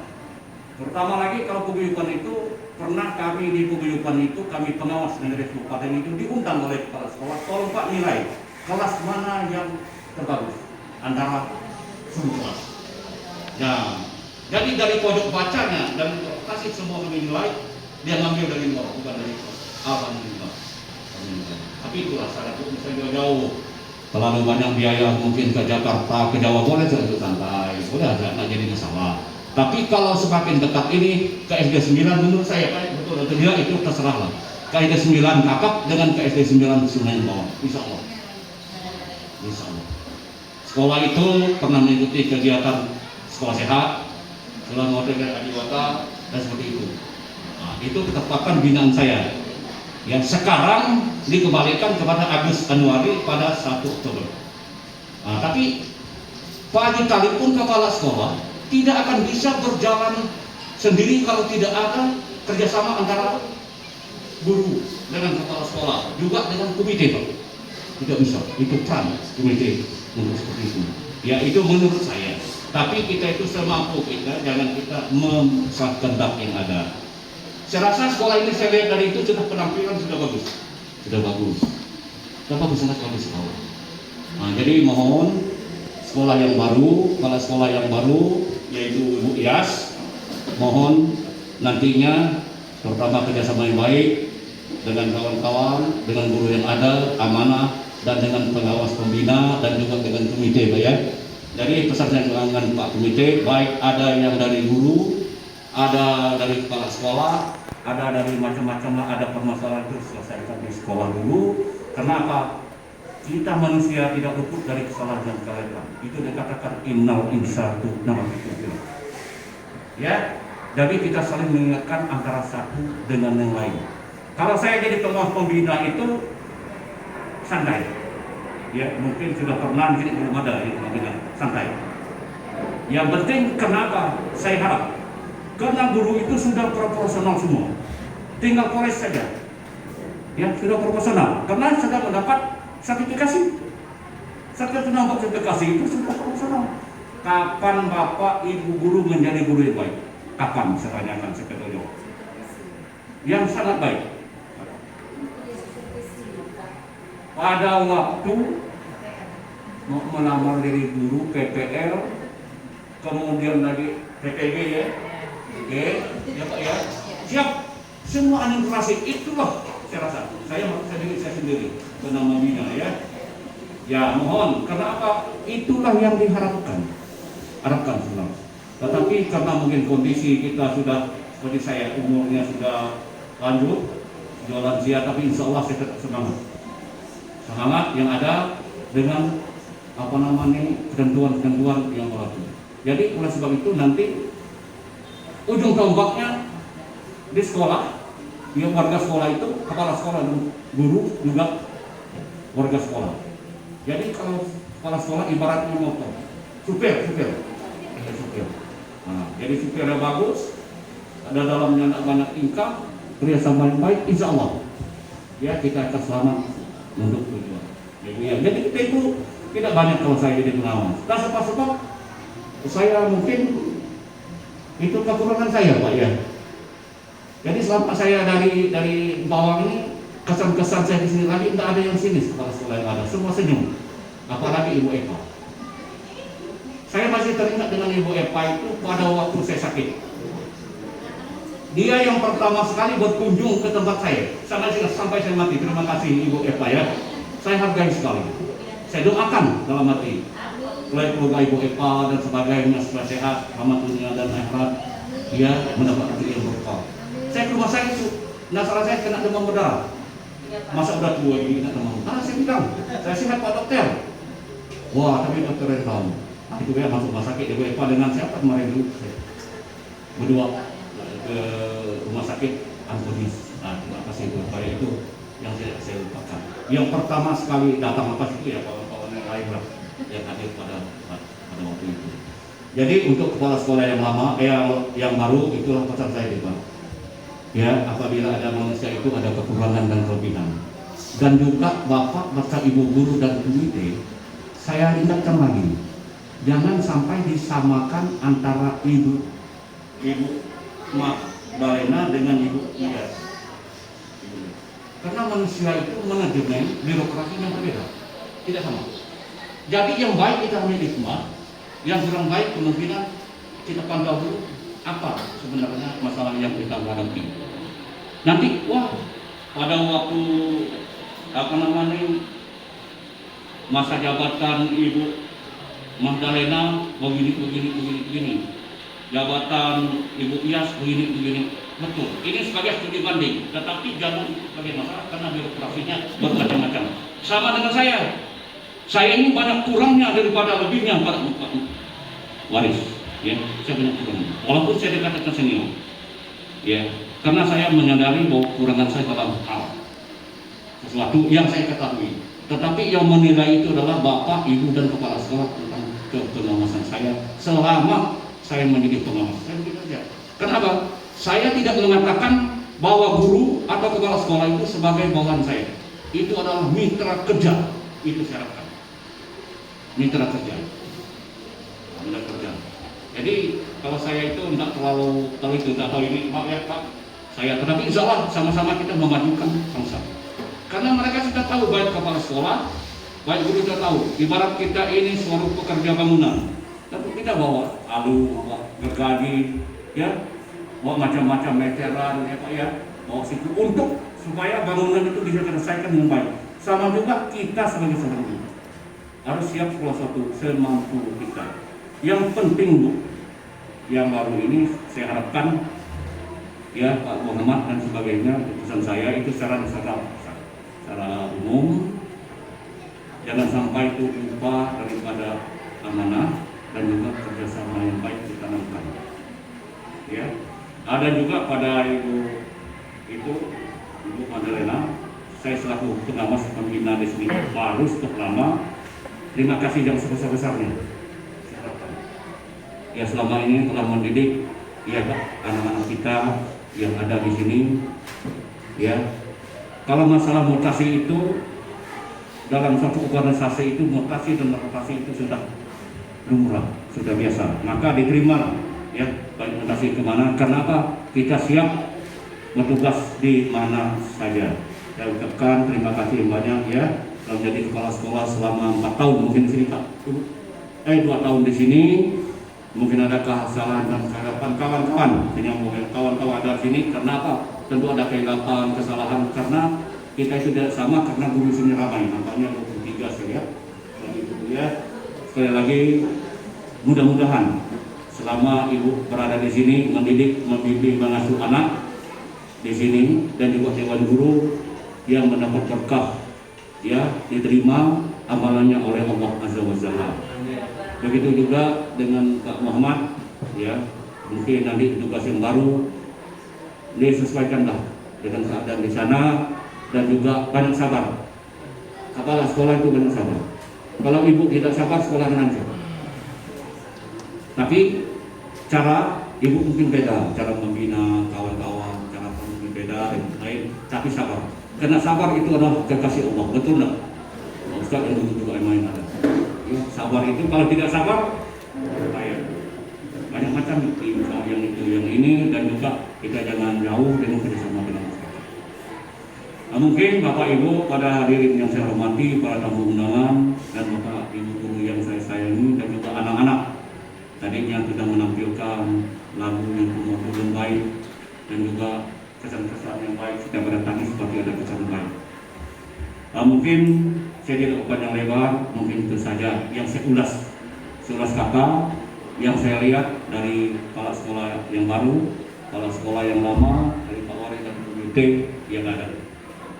Pertama lagi kalau paguyuban itu pernah kami di paguyuban itu kami pengawas negeri kabupaten itu diundang oleh kepala sekolah, tolong Pak nilai kelas mana yang terbagus antara semua kelas. Nah, jadi dari pojok bacanya dan kasih semua kami nilai, dia ngambil dari luar, bukan dari kelas. Alhamdulillah. Tapi itulah syaratnya bisa jauh-jauh. Terlalu banyak biaya mungkin ke Jakarta, ke Jawa boleh itu santai, boleh aja, nggak jadi masalah. Tapi kalau semakin dekat ini ke SD 9 menurut saya Pak, betul atau tidak itu terserah lah. Ke SD 9 Kakap dengan ke SD 9 Sungai Bawang, insya Allah. Insya Allah. Sekolah itu pernah mengikuti kegiatan sekolah sehat, sekolah model Adiwata dan seperti itu. Nah, itu ketepatan binaan saya. Yang sekarang dikembalikan kepada Agus Anwari pada 1 Oktober. Nah, tapi Pak Haji Talib pun kepala sekolah tidak akan bisa berjalan sendiri kalau tidak ada kerjasama antara guru dengan kepala sekolah, juga dengan komite Pak. Tidak bisa, itu peran komite untuk seperti itu. Ya itu menurut saya. Tapi kita itu semampu kita, jangan kita memaksa kehendak yang ada. Saya rasa sekolah ini saya lihat dari itu sudah penampilan sudah bagus, sangat bagus sekolah. Nah, jadi mohon sekolah yang baru, kepala sekolah yang baru yaitu Ibu Iyas, mohon nantinya pertama kerjasama yang baik dengan kawan-kawan, dengan guru yang ada, amanah, dan dengan pengawas pembina dan juga dengan komite Pak ya. Jadi pesan saya dengan Pak Komite, baik ada yang dari guru, ada dari kepala sekolah, ada dari macam-macam, ada permasalahan itu selesaikan di sekolah dulu. Kenapa? Kita manusia tidak luput dari kesalahan yang kalian. Itu dikatakan innal insanu nafsu. Ya, jadi kita saling mengingatkan antara satu dengan yang lain. Kalau saya jadi pengawas pembina itu santai. Ya, mungkin sudah pernah, mungkin belum ada ya, pembina santai. Yang penting kenapa saya harap? Karena guru itu sudah proporsional semua, tinggal polis saja. Ya, sudah proporsional. Karena sudah mendapat sertifikasi. Sertifikasi itu sudah proporsional. Kapan Bapak Ibu guru menjadi guru yang baik? Kapan? Saya tanyakan sekedojo. Yang sangat baik. Pada waktu mau melamar dari guru PPL, kemudian lagi PPG ya. Oke, ya Pak ya, siap. Semua administrasi itulah saya rasa. Saya sendiri bernama Bina ya. Ya mohon, karena apa? Itulah yang diharapkan. Harapkan semua. Tetapi karena mungkin kondisi kita sudah seperti saya, umurnya sudah lanjut, sudah lansia, tapi insya Allah saya tetap semangat. Semangat yang ada dengan apa namanya ketentuan-ketentuan yang berlaku. Jadi oleh sebab itu nanti ujung tombaknya di sekolah, ya warga sekolah itu, kepala sekolah dan guru juga warga sekolah. Jadi kalau kepala sekolah ibaratnya motor, supir. Nah, jadi supirnya bagus, ada dalamnya banyak tingkah, kerjasama yang baik, insya Allah ya kita akan selamat untuk tujuan. Jadi kita itu tidak banyak kalau saya jadi pengawas. Dan sebab saya mungkin itu kekurangan saya Pak ya. Jadi selama saya dari bawah ini, kesan-kesan saya di sini lagi tidak ada yang sinis kepala sekolah yang ada, semua senyum. Apalagi Ibu Eva. Saya masih teringat dengan Ibu Epa itu pada waktu saya sakit. Dia yang pertama sekali berkunjung ke tempat saya. Sampai saya mati. Terima kasih Ibu Epa ya. Saya hargai sekali. Saya doakan dalam hati. Mulai keluarga Ibu Epa dan sebagainya supaya sehat, selamat dunia dan akhirat. Dia mendapat rezeki yang berkah. Saya ke rumah sakit, masalah saya kena demam berdarah. Masa udah tua ini kena demam? Saya bilang, saya sehat Pak Dokter. Wah, tapi dokter yang tahu. Itu dia masuk rumah sakit Ibu Epa dengan siapa kemarin dulu? Berdua ke rumah sakit Antonis. Nah, terima kasih Ibu Epa itu yang saya lupakan. Yang pertama sekali datang apa itu ya kawan-kawan yang lain lah yang hadir pada waktu itu. Jadi untuk kepala sekolah yang lama, yang baru itulah pesan saya Pak. Ya, apabila ada manusia itu ada kekurangan dan kelebihan. Dan juga Bapak beserta Ibu guru dan komite, saya ingatkan lagi, jangan sampai disamakan antara Ibu Magdalena dengan Ibu Iyas. Karena manusia itu manajemen birokrasinya berbeda, tidak sama. Jadi yang baik kita ambil hikmah, yang kurang baik kemungkinan kita pandang dulu apa sebenarnya masalah yang kita hadapi. Nanti wah pada waktu masa jabatan Ibu Magdalena begini, jabatan Ibu Iyas begini. Betul, ini sebagai studi banding, tetapi jangan sebagai masalah karena birokrasinya bermacam-macam. Sama dengan saya ini banyak kurangnya daripada lebihnya Pak waris, ya, saya banyak kurangnya. Walaupun saya dikatakan senior, ya, karena saya menyadari bahwa kurangan saya dalam hal sesuatu yang saya ketahui. Tetapi yang menilai itu adalah Bapak, Ibu, dan Kepala Sekolah tentang pengawasan saya selama saya menjadi pengawas. Saya begitu saja. Kenapa? Saya tidak mengatakan bahwa guru atau kepala sekolah itu sebagai bawahan saya. Itu adalah mitra kerja. Itu syaratkan. Mitra kerja. Jadi kalau saya itu tidak terlalu tahu ini Pak ya Pak. Saya tetapi insya Allah sama-sama kita memajukan bangsa. Karena mereka sudah tahu baik kepala sekolah, baik guru sudah tahu. Ibarat kita ini seluruh pekerja bangunan. Tapi kita bawa alu, bawa gergaji, ya. Bawa macam-macam meteran ya Pak ya, bawa situ untuk supaya bangunan itu bisa diselesaikan dengan baik. Sama juga kita sebagai seorang guru harus siap salah satu semampu kita. Yang penting Bu, yang baru ini saya harapkan ya Pak Muhammad dan sebagainya pesan saya itu secara umum jangan sampai itu lupa daripada amanah dan juga kerjasama yang baik ditanamkan. Ya. Ada juga pada Ibu Magdalena, saya selaku pengawas pembina di sini baru cukup lama. Terima kasih yang sebesar-besarnya. Ya selama ini telah mendidik ya anak-anak kita yang ada di sini. Ya, kalau masalah mutasi itu dalam satu organisasi itu mutasi dan rotasi itu sudah lumrah, sudah biasa. Maka diterima ya baik mutasi kemana, karena apa? Kita siap bertugas di mana saja. Saya ucapkan terima kasih banyak ya telah menjadi kepala sekolah selama 4 tahun mungkin di sini Pak. 2 tahun di sini. Mungkin ada kesalahan dan kehadapan kawan-kawan, yang mungkin kawan-kawan ada di sini karena apa? Tentu ada kehilapan, kesalahan karena kita itu tidak sama karena guru sini ramai, nampaknya 23 saya ya. Sekali lagi mudah-mudahan selama Ibu berada di sini mendidik, membimbing, mengasuh anak di sini dan juga dewan guru yang mendapat berkah ya diterima amalannya oleh Allah Azza wa Jalla. Begitu juga dengan Pak Muhammad ya, mungkin nanti tugas yang baru disesuaikanlah dengan keadaan di sana dan juga banyak sabar. Kepala sekolah itu banyak sabar. Kalau Ibu tidak sabar, sekolah nanti. Tapi cara Ibu mungkin beda, cara membina kawan-kawan, cara mungkin beda dan lain, tapi sabar. Karena sabar itu adalah kekasih Allah, betul enggak? Ustaz yang dulu juga main ada. Ya, sabar itu kalau tidak sabar, bahaya. Banyak macam yang itu, yang ini dan juga kita jangan jauh dengan kerjasama dengan masyarakat. Nah, mungkin Bapak Ibu pada hadirin yang saya hormati, para tamu undangan dan Bapak Ibu guru yang saya sayangi dan juga anak-anak tadinya sudah menampilkan lagu yang pemotongan baik dan juga kesan-kesan yang baik kita berdatangi seperti ada kesan baik. Mungkin saya tidak panjang lebar, mungkin itu saja yang saya ulas kata yang saya lihat dari kepala sekolah yang baru, kepala sekolah yang lama, dari Pak Wali dan UT yang ada.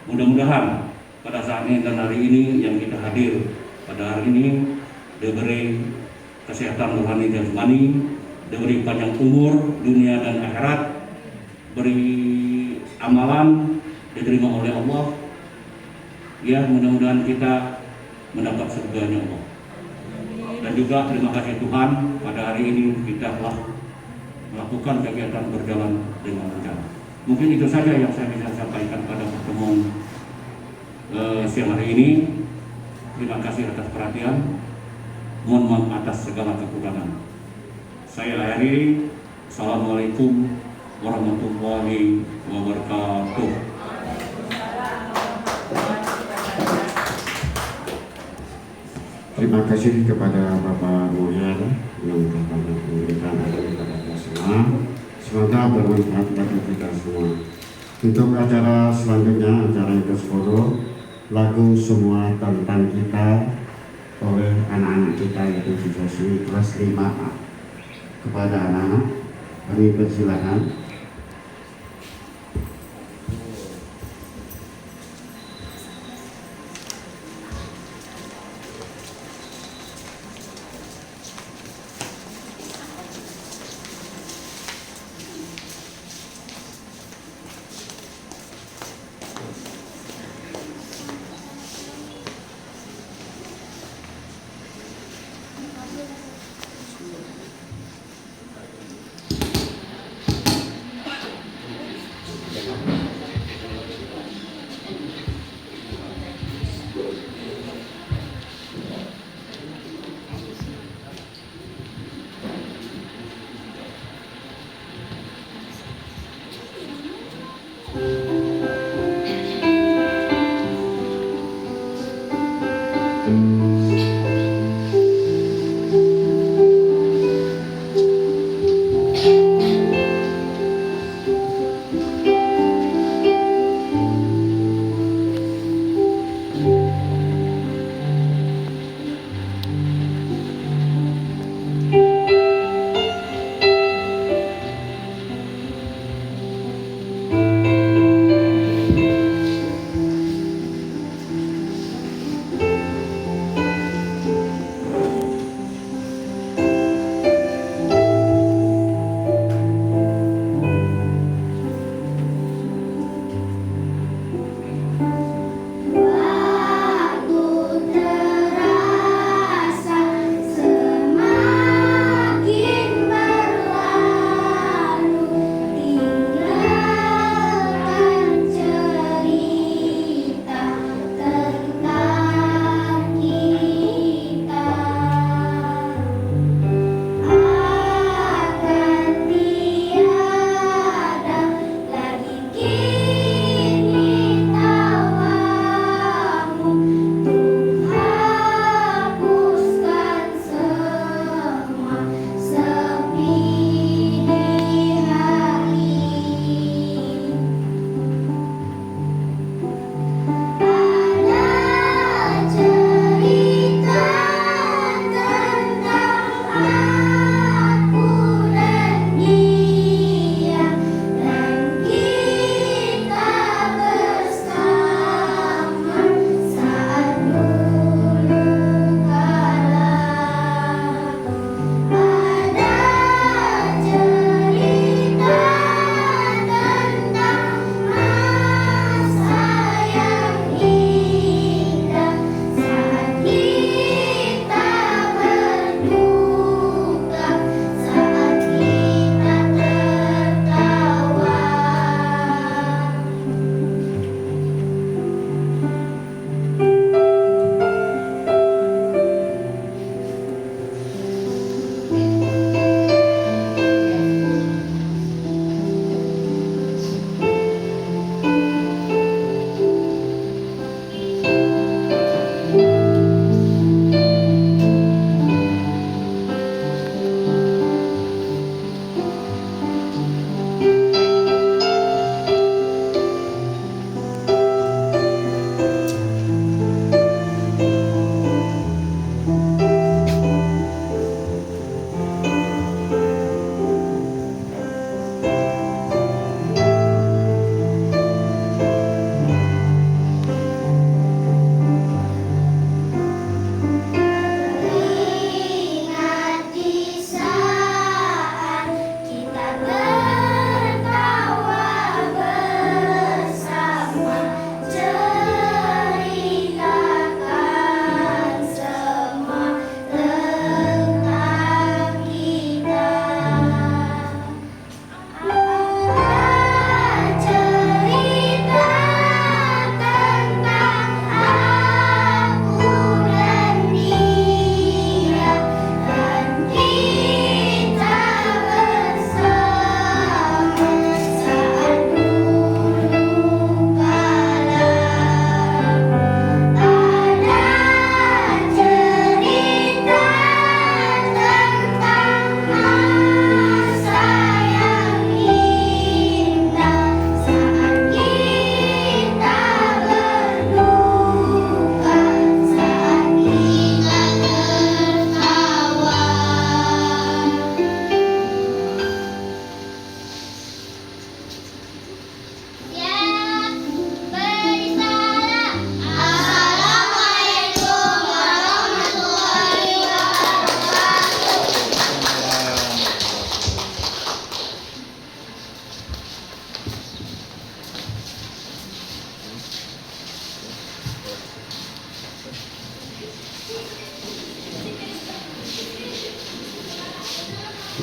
Mudah-mudahan pada saat ini dan hari ini yang kita hadir pada hari ini diberi kesehatan rohani dan jasmani, diberi panjang umur dunia dan akhirat, beri amalan diterima oleh Allah. Ya, mudah-mudahan kita mendapat surganya Allah. Dan juga terima kasih Tuhan pada hari ini kita telah melakukan kegiatan berjalan dengan lancar. Mungkin itu saja yang saya bisa sampaikan pada pertemuan siang hari ini. Terima kasih atas perhatian. Mohon maaf atas segala kekurangan. Saya akhiri. Assalamualaikum warahmatullahi wabarakatuh. Terima kasih kepada Bapak Mulyan yang telah memberikan acara kepada kita semua. Semoga bermanfaat bagi kita semua. Untuk acara selanjutnya, acara yang ke-10, lagu Semua Tentang Kita oleh anak-anak kita yaitu siswa-siswi kelas 5A. Kepada anak-anak, kami persilakan.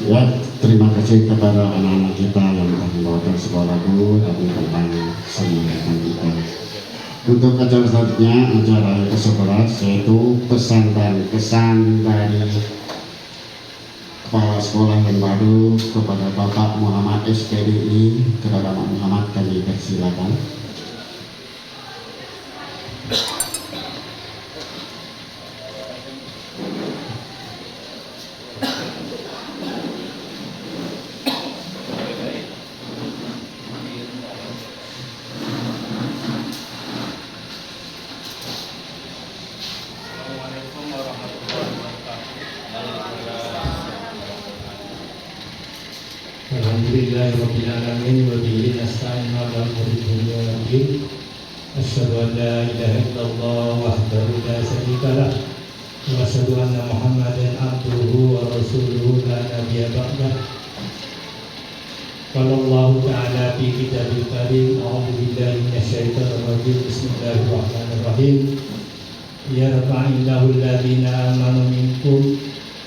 Ya, terima kasih kepada anak-anak kita yang telah membawakan sekolah dulu tapi tentang semangat kita. Untuk acara selanjutnya, acara ke-11 yaitu pesan dan kesan dari Kepala Sekolah yang baru kepada Bapak Muhammad SPDI. Kepada Pak Muhammad kami persilakan. Alhamdulillahirabbil alamin wa bihi nasta'in 'ala umuri dunya wad din. Asyhadu an la ilaha illallah wahdahu la syarika lah wa asyhadu anna Muhammadan abduhu wa rasuluhu la nabiyya ba'dah. Qala Allah ta'ala fi kitabil karim, a'udzu billahi minasyaitonir rajim. Bismillahirrahmanirrahim. Ya rafa'illahu alladziina amanu minkum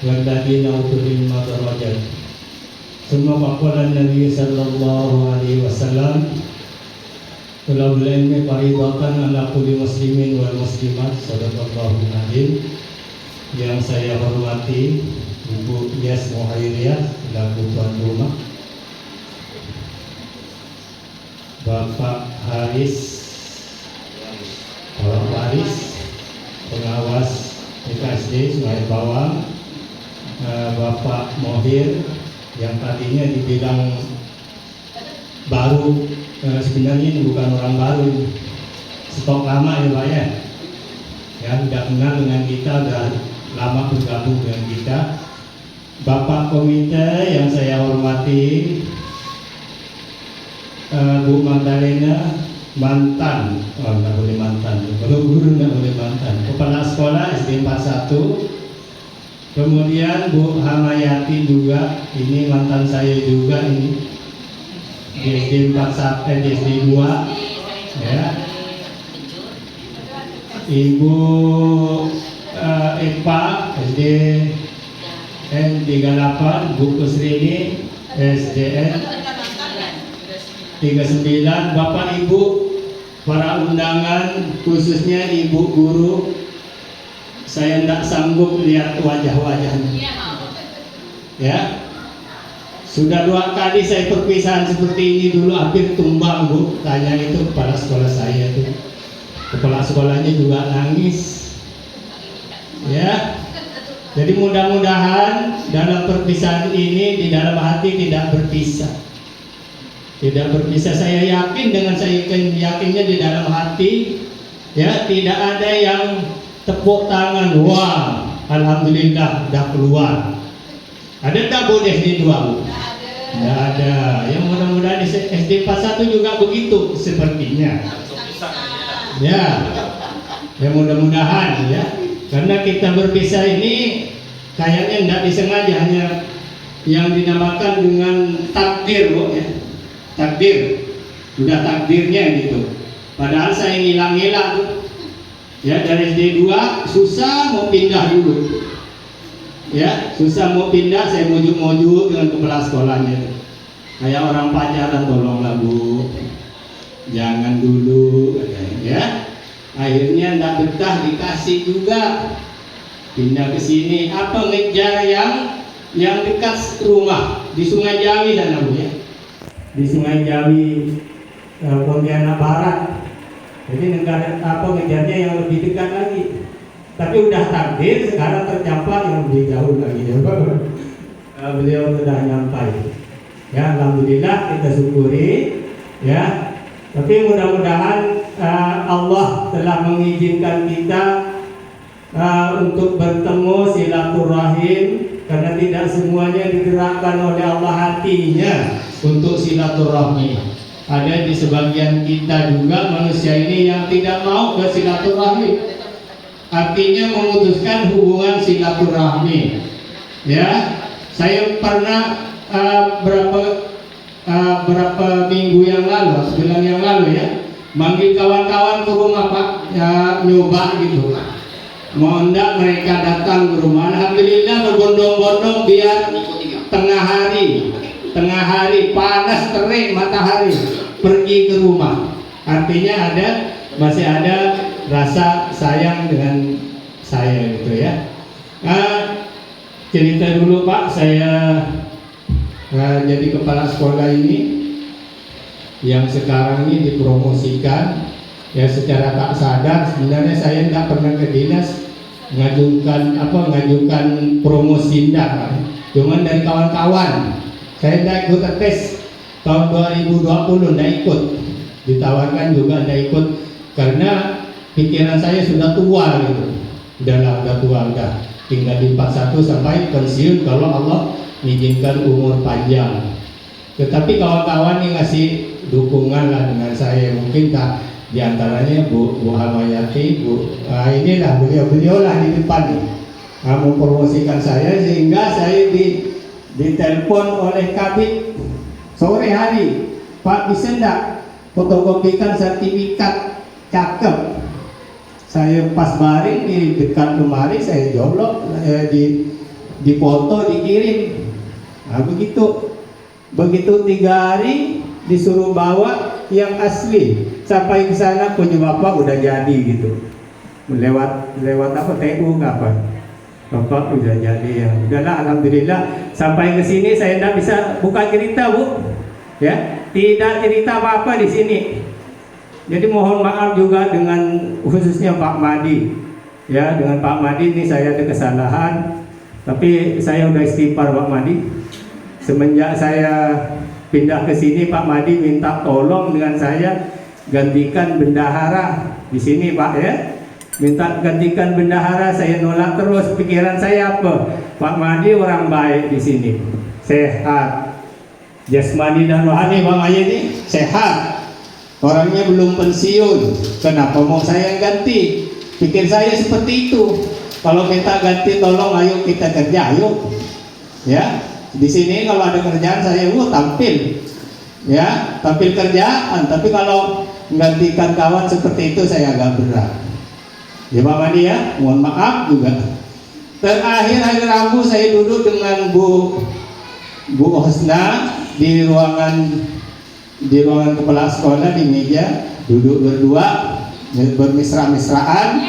wal ladziina utul ilma darajat. Semua pakulan Nabi sallallahu alaihi wasallam Tulabul ilmi faridatan ala kulli muslimin wal muslimat. Sadaqallahu azim. Yang saya hormati Ibu Yas Muhairiyah selaku tuan rumah, Bapak Haris pengawas PKSD Sungai Bawang, Bapak Mohir yang tadinya dibilang baru, sebenarnya ini bukan orang baru, stok lama ya Pak ya, tidak kenal dengan kita, udah lama bergabung dengan kita. Bapak komite yang saya hormati, Bu Magdalena, mantan, nggak boleh mantan, kalau guru nggak boleh mantan, kepala sekolah SD 41. Kemudian Bu Hamayati juga, ini mantan saya juga ini di SD 41, di SD 2 ya. Ibu Epa SD N38, Bu Kusrini SDN 39, Bapak Ibu para undangan, khususnya Ibu guru. Saya tidak sanggup lihat wajah-wajahnya. Ya, sudah 2 kali saya perpisahan seperti ini, dulu hampir tumbang Bu. Tanya itu kepala sekolah saya tuh, kepala sekolahnya juga nangis. Ya, jadi mudah-mudahan dalam perpisahan ini di dalam hati tidak berpisah. Tidak berpisah. Saya yakin dengan saya yakinnya di dalam hati, ya, tidak ada yang tepuk tangan, wah alhamdulillah udah keluar. Ada tak Bu SD 2 Bu? Tidak ada. Yang mudah-mudahan SD 41 juga begitu sepertinya. Ya, yang mudah-mudahan ya. Karena kita berpisah ini kayaknya tidak disengaja, hanya yang dinamakan dengan takdir Bu ya. Takdir, sudah takdirnya gitu. Padahal saya ngilang-ngilang tuh. Ya, dari SD 2 susah mau pindah dulu. Ya, susah mau pindah, saya mojuk-mojuk dengan kepala sekolahnya. Kayak orang pacaran, tolonglah Bu, jangan dulu katanya, ya. Akhirnya enggak betah, dikasih juga. Pindah ke sini, apa ngejar yang dekat rumah di Sungai Jawi sana Bu ya. Di Sungai Jawi Pontianak Barat. Jadi negara apa ngejarnya yang lebih dekat lagi. Tapi udah takdir, sekarang tercapai yang lebih jauh lagi ya Pak. Beliau sudah nyampai. Ya, alhamdulillah kita syukuri ya. Tapi mudah-mudahan Allah telah mengizinkan kita untuk bertemu silaturahim, karena tidak semuanya digerakkan oleh Allah hatinya untuk silaturahmi. Ada di sebagian kita juga manusia ini yang tidak mau bersilaturahmi, artinya memutuskan hubungan silaturahmi. Ya, saya pernah berapa minggu yang lalu, sebulan yang lalu ya, manggil kawan-kawan ke rumah Pak, ya, nyoba gitu. Mau enggak mereka datang ke rumah, alhamdulillah berbondong-bondong biar tengah hari panas terik matahari pergi ke rumah, artinya masih ada rasa sayang dengan saya gitu ya. Cerita dulu Pak, saya jadi kepala sekolah ini yang sekarang ini dipromosikan ya secara tak sadar. Sebenarnya saya tidak pernah ke dinas ngajukan promosi Pak. Cuman dari kawan-kawan saya tidak ikut tes tahun 2020, tidak ikut, ditawarkan juga tidak ikut karena pikiran saya sudah tua gitu. Udah tua, tinggal di 41 sampai pensiun kalau Allah mengizinkan umur panjang. Tetapi kawan-kawan yang ngasih dukungan lah dengan saya, mungkin tak diantaranya Bu Hamayati, inilah beliau lah di depan nih mempromosikan saya, sehingga saya ditelepon oleh Kabid sore hari, Pak bisa enggak fotokopikan sertifikat cakep. Saya pas baring di dekat lemari, saya joblok, di foto dikirim. Nah, begitu 3 hari disuruh bawa yang asli, sampai ke sana punya bapak udah jadi gitu, lewat TU kapan bapak udah jadi ya. Udahlah, alhamdulillah sampai ke sini saya tidak bisa buka cerita Bu ya, tidak cerita apa-apa di sini. Jadi mohon maaf juga dengan khususnya Pak Madi ya, dengan Pak Madi ini saya ada kesalahan, tapi saya udah istighfar Pak Madi. Semenjak saya pindah ke sini Pak Madi minta tolong dengan saya gantikan bendahara di sini Pak ya, minta gantikan bendahara, saya nolak terus. Pikiran saya apa? Pak Madi orang baik di sini, sehat jasmani dan rohani. Bang Ayah ini sehat, orangnya belum pensiun, kenapa mau saya ganti? Pikir saya seperti itu. Kalau kita ganti, tolong ayo kita kerja, ayo ya. Di sini kalau ada kerjaan saya tampil ya, tampil kerjaan. Tapi kalau menggantikan kawan seperti itu saya agak berat ya Pak Madi ya, mohon maaf juga. Terakhir hari Rabu saya duduk dengan Bu Hosna di ruangan kepala sekolah, di meja duduk berdua bermesra-mesraan.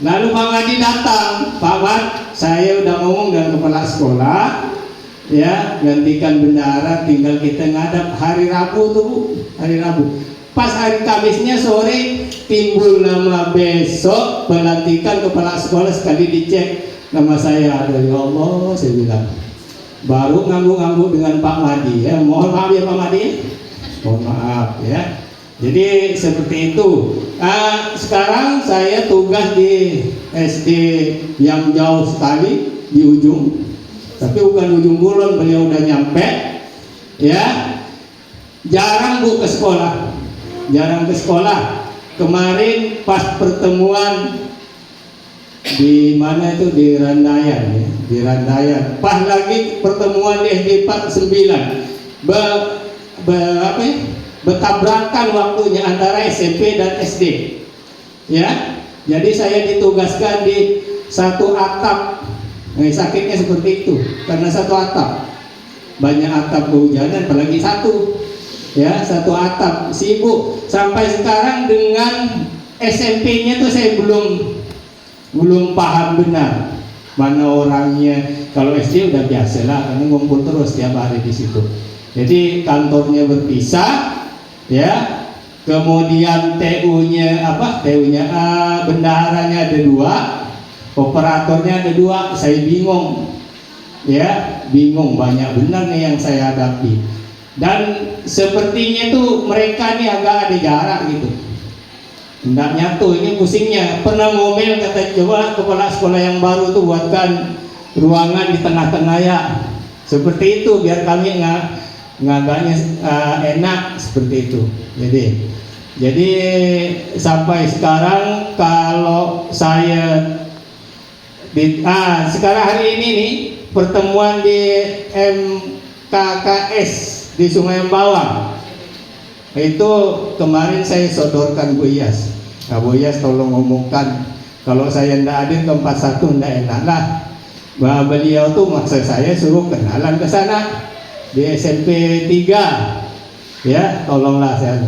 Lalu Pak Madi datang, Pak Mat, saya udah ngomong dengan kepala sekolah ya, gantikan bendahara, tinggal kita ngadap hari Rabu tuh Bu, hari Rabu. Pas hari Kamisnya sore timbul nama besok pelantikan kepala sekolah, sekali dicek nama saya ada. Ya Allah, saya bilang baru ngangguk-ngangguk dengan Pak Madi ya, mohon maaf ya Pak Madi, mohon maaf ya. Jadi seperti itu. Sekarang saya tugas di SD yang jauh sekali di ujung, tapi bukan ujung Kulon, beliau udah nyampe ya. Jarang Bu ke sekolah, jarang ke sekolah. Kemarin pas pertemuan di mana itu, di Randayan ya, di Randayan. Pas lagi pertemuan di SD 49 bertabrakan waktunya antara SMP dan SD ya. Jadi saya ditugaskan di satu atap. Sakitnya seperti itu karena satu atap, banyak atap kehujanan, apalagi satu ya, satu atap. Sibuk sampai sekarang dengan SMP-nya tuh saya belum paham benar mana orangnya. Kalau SD udah biasa lah, karena ngumpul terus tiap hari di situ. Jadi kantornya berpisah ya, kemudian TU-nya bendaharanya ada 2, operatornya ada 2. Saya bingung ya, bingung, banyak benar nih yang saya hadapi. Dan sepertinya tuh mereka nih agak ada jarak gitu, nggak nyatu. Ini pusingnya. Pernah ngomel, kata coba kepala sekolah yang baru tuh buatkan ruangan di tengah-tengah ya, seperti itu biar kami ngagaknya enak seperti itu. Jadi sampai sekarang kalau saya sekarang hari ini nih pertemuan di MKKS di Sungai Bawang itu, kemarin saya sodorkan Bu Iyas. Nah, Bu Iyas tolong ngomongkan kalau saya tidak hadir ke 41 tidak enak lah Beliau tuh maksa saya suruh kenalan ke sana di SMP 3. Ya, tolonglah saya.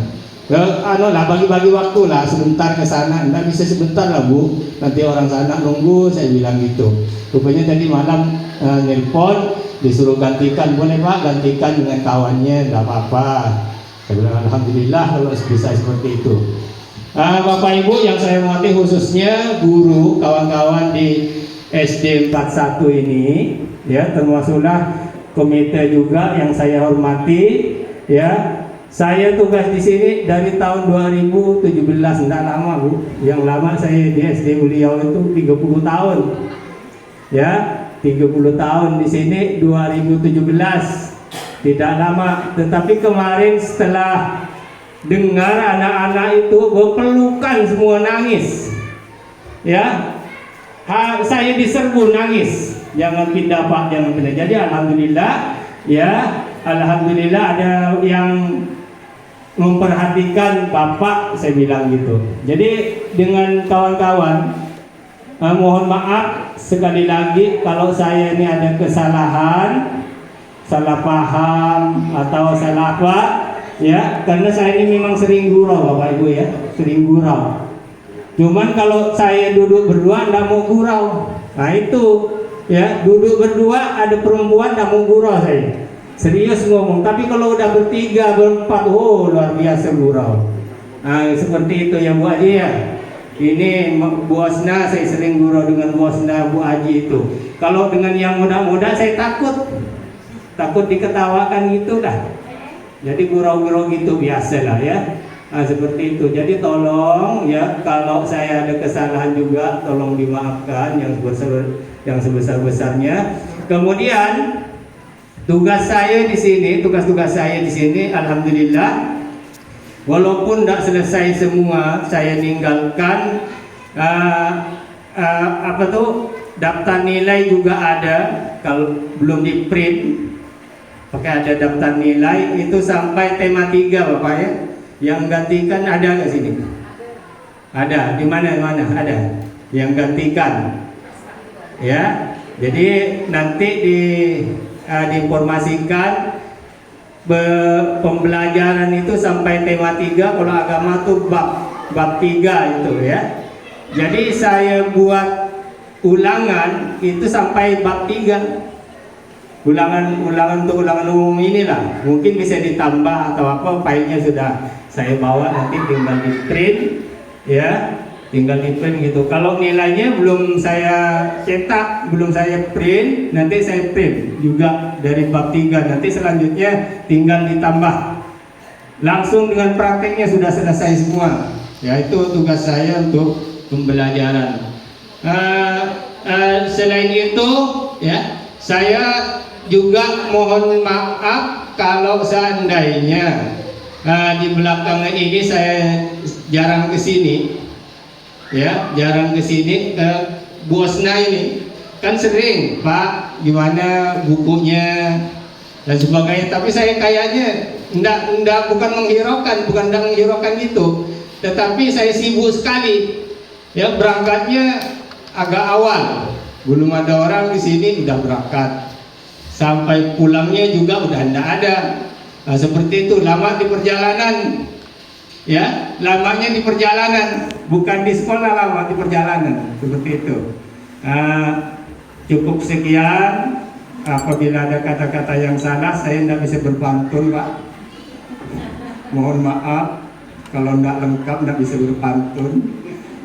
Bagi-bagi waktu lah sebentar ke sana. Enggak bisa sebentar lah Bu, nanti orang sana nunggu, saya bilang gitu. Rupanya tadi malam nelpon disuruh gantikan, boleh Pak gantikan dengan kawannya, enggak apa-apa. Saya bilang alhamdulillah kalau bisa seperti itu. Bapak Ibu yang saya hormati, khususnya guru, kawan-kawan di SD 41 ini, ya, termasuklah komite juga yang saya hormati, ya. Saya tugas di sini dari tahun 2017, tidak lama Bu. Yang lama saya di SD beliau itu 30 tahun. Ya, 30 tahun di sini 2017. Tidak lama, tetapi kemarin setelah dengar anak-anak itu berpelukan semua nangis. Ya. Saya diserbu nangis. Jangan pindah Pak, jangan pindah. Jadi alhamdulillah, ya, alhamdulillah ada yang memperhatikan Bapak, saya bilang gitu. Jadi dengan kawan-kawan, mohon maaf sekali lagi kalau saya ini ada kesalahan, salah paham atau salah apa, ya, karena saya ini memang sering gurau Bapak Ibu, ya, sering gurau. Cuman kalau saya duduk berdua nggak mau gurau. Nah itu, ya, duduk berdua ada perempuan nggak mau gurau saya. Serius ngomong, tapi kalau udah bertiga, berempat, oh luar biasa gurau. Nah, seperti itu ya Bu Haji ya. Ini Bu Osna, saya sering gurau dengan Bu Osna, Bu Haji itu. Kalau dengan yang muda-muda saya takut diketawakan gitu dah. Jadi gurau-gurau gitu biasa lah ya. Nah, seperti itu. Jadi tolong ya, kalau saya ada kesalahan juga tolong dimaafkan yang sebesar-besarnya. Kemudian tugas saya di sini alhamdulillah, walaupun tidak selesai semua, saya ninggalkan daftar nilai juga ada, kalau belum di print pakai ada daftar nilai itu sampai tema 3 Bapak ya. Yang gantikan ada nggak sini? Ada, di mana ada yang gantikan ya. Jadi nanti diinformasikan pembelajaran itu sampai tema 3, kalau agama tuh bab 3 itu ya. Jadi saya buat ulangan itu sampai bab 3. Ulangan untuk ulangan umum inilah. Mungkin bisa ditambah atau apa, filenya sudah saya bawa, nanti tinggal di print ya. Tinggal di print gitu. Kalau nilainya belum saya cetak, belum saya print, nanti saya print juga dari bab 3. Nanti selanjutnya tinggal ditambah. Langsung dengan prakteknya sudah selesai semua. Ya, itu tugas saya untuk pembelajaran. Selain itu, ya, saya juga mohon maaf kalau seandainya di belakangan ini saya jarang kesini. Ya, jarang kesini. Bu Osna ini kan sering, Pak, gimana bukunya dan sebagainya. Tapi saya kayaknya bukan menghiraukan gitu. Tetapi saya sibuk sekali. Ya, berangkatnya agak awal. Belum ada orang di sini udah berangkat. Sampai pulangnya juga udah enggak ada. Nah, seperti itu, lama di perjalanan. Ya, lamanya di perjalanan, bukan di sekolah, lama di perjalanan, seperti itu. Cukup sekian. Apabila ada kata-kata yang salah, saya tidak bisa berpantun, Pak. Mohon maaf kalau tidak lengkap, tidak bisa berpantun.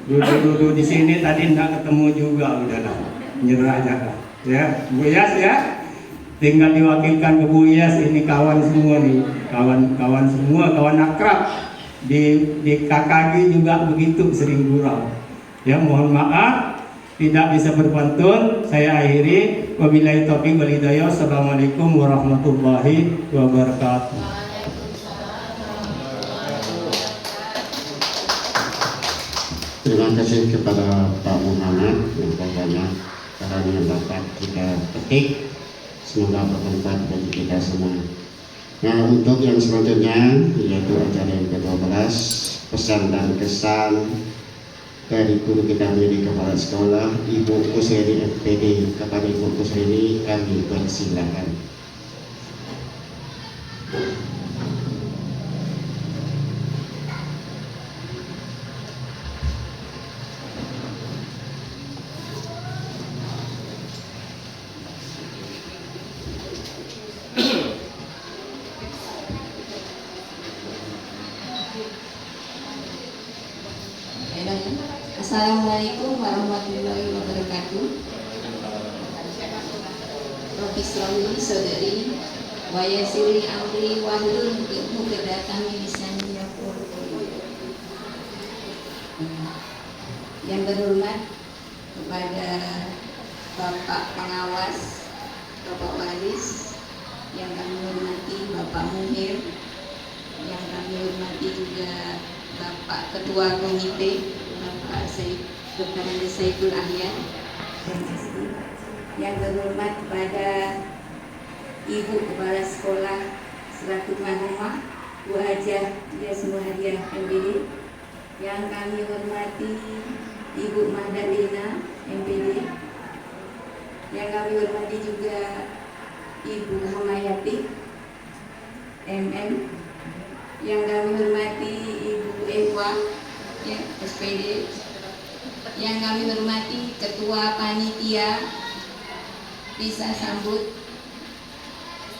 Duduk di sini tadi tidak ketemu juga, udahlah, nyerah aja lah. Ya, Bu Yas ya. Tinggal diwakilkan ke Bu Yas, ini kawan semua nih, kawan semua, kawan akrab. Di KKG juga begitu, sering gurau. Ya, mohon maaf tidak bisa berpantun. Saya akhiri, wabillahi taufiq wal hidayah. Assalamualaikum warahmatullahi wabarakatuh. Terima kasih kepada Pak Muhammad yang banyak saran yang dapat kita petik. Semoga bermanfaat bagi kita semua. Nah, untuk yang selanjutnya yaitu acara yang ke-12, pesan dan kesan dari guru kita menjadi kepala sekolah, Ibu Kusreni MPD. Kepada Ibu Kusreni kami persilakan. Assalamualaikum warahmatullahi wabarakatuh. Profesori saudari Wayasiri Amri Wahlul kedatangan lisan Yapur. Yang berhormat kepada Bapak Pengawas, Bapak Waris, yang kami hormati Bapak Muhir, yang kami hormati juga Bapak Ketua Komite, Bapak Dr. Andes Saiful Ahyar, yang berhormat kepada Ibu Kepala Sekolah selaku tuan rumah Bu Hajah Yasmu Hadiah MPD, yang kami hormati Ibu Magdalena MPD, yang kami hormati juga Ibu Hamayati MM, yang kami hormati Ibu Ewa ya, SPD, yang kami hormati Ketua Panitia bisa sambut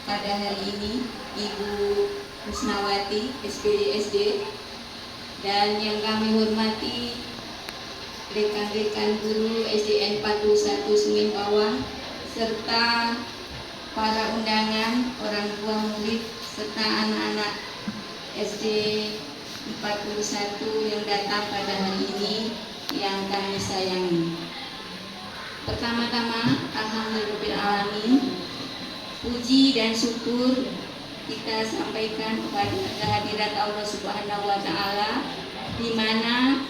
pada hari ini Ibu Husnawati SPD SD, dan yang kami hormati rekan-rekan guru SDN 41 Semin Bawah serta para undangan, orang tua murid serta anak-anak SD 41 yang datang pada hari ini yang kami sayangi. Pertama-tama, alhamdulillahirrahmanirrahim, puji dan syukur kita sampaikan kepada kehadirat Allah Subhanahu wa Ta'ala, di mana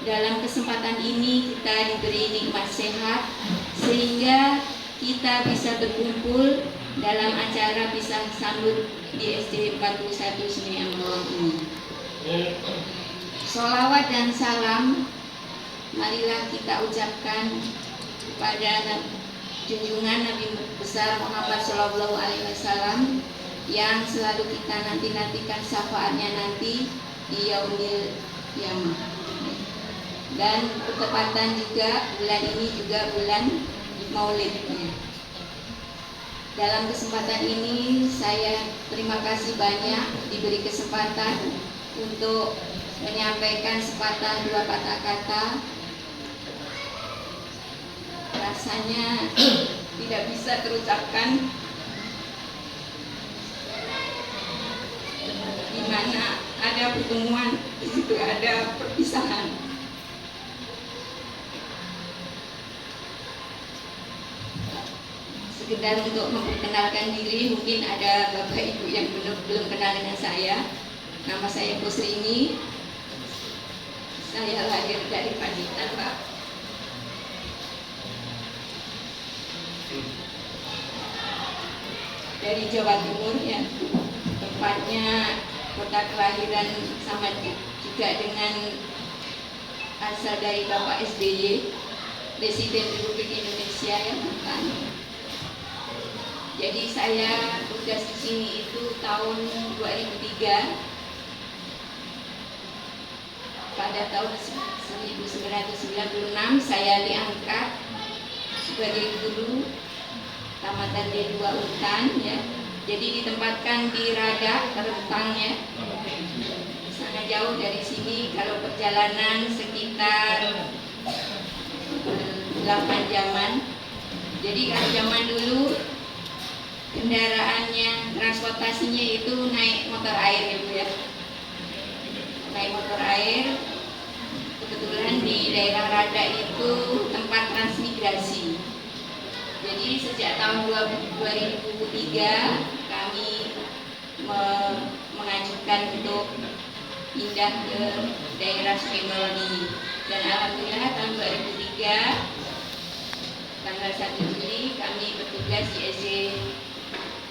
dalam kesempatan ini kita diberi nikmat sehat sehingga kita bisa berkumpul dalam acara pisah sambut di SD 41 Semin Bawah ini. Sholawat dan salam marilah kita ucapkan kepada junjungan Nabi besar Muhammad Shallallahu Alaihi Wasallam yang selalu kita nanti-nantikan syafaatnya nanti di yaumil qiyamah. Dan bertepatan juga bulan ini juga bulan Maulidnya. Dalam kesempatan ini saya terima kasih banyak diberi kesempatan untuk menyampaikan sepatah dua kata-kata. Rasanya tidak bisa terucapkan, di mana ada pertemuan, di situ ada perpisahan. Sekedar untuk memperkenalkan diri, mungkin ada Bapak Ibu yang belum kenal dengan saya. Nama saya Kusrini. Saya lahir dari Pacitan, Pak. Dari Jawa Timur ya. Tempatnya kota kelahiran sama juga dengan asal dari Bapak SBY, Presiden Republik Indonesia ya, bukan. Jadi saya tugas di sini itu tahun 2003. Pada tahun 1996 saya diangkat sebagai guru tamatan D2 Untan ya. Jadi ditempatkan di Raga Terentang ya. Sangat jauh dari sini, kalau perjalanan sekitar 8 jaman. Jadi kalau zaman dulu kendaraannya, transportasinya itu naik motor air ya Bu ya. Naik motor air. Kebetulan di daerah Rada itu tempat transmigrasi. Jadi sejak tahun 2003 kami mengajukan untuk pindah ke daerah Sungai Bawang ini. Dan alhamdulillah tahun 2003 tanggal 1 Juli kami bertugas di SD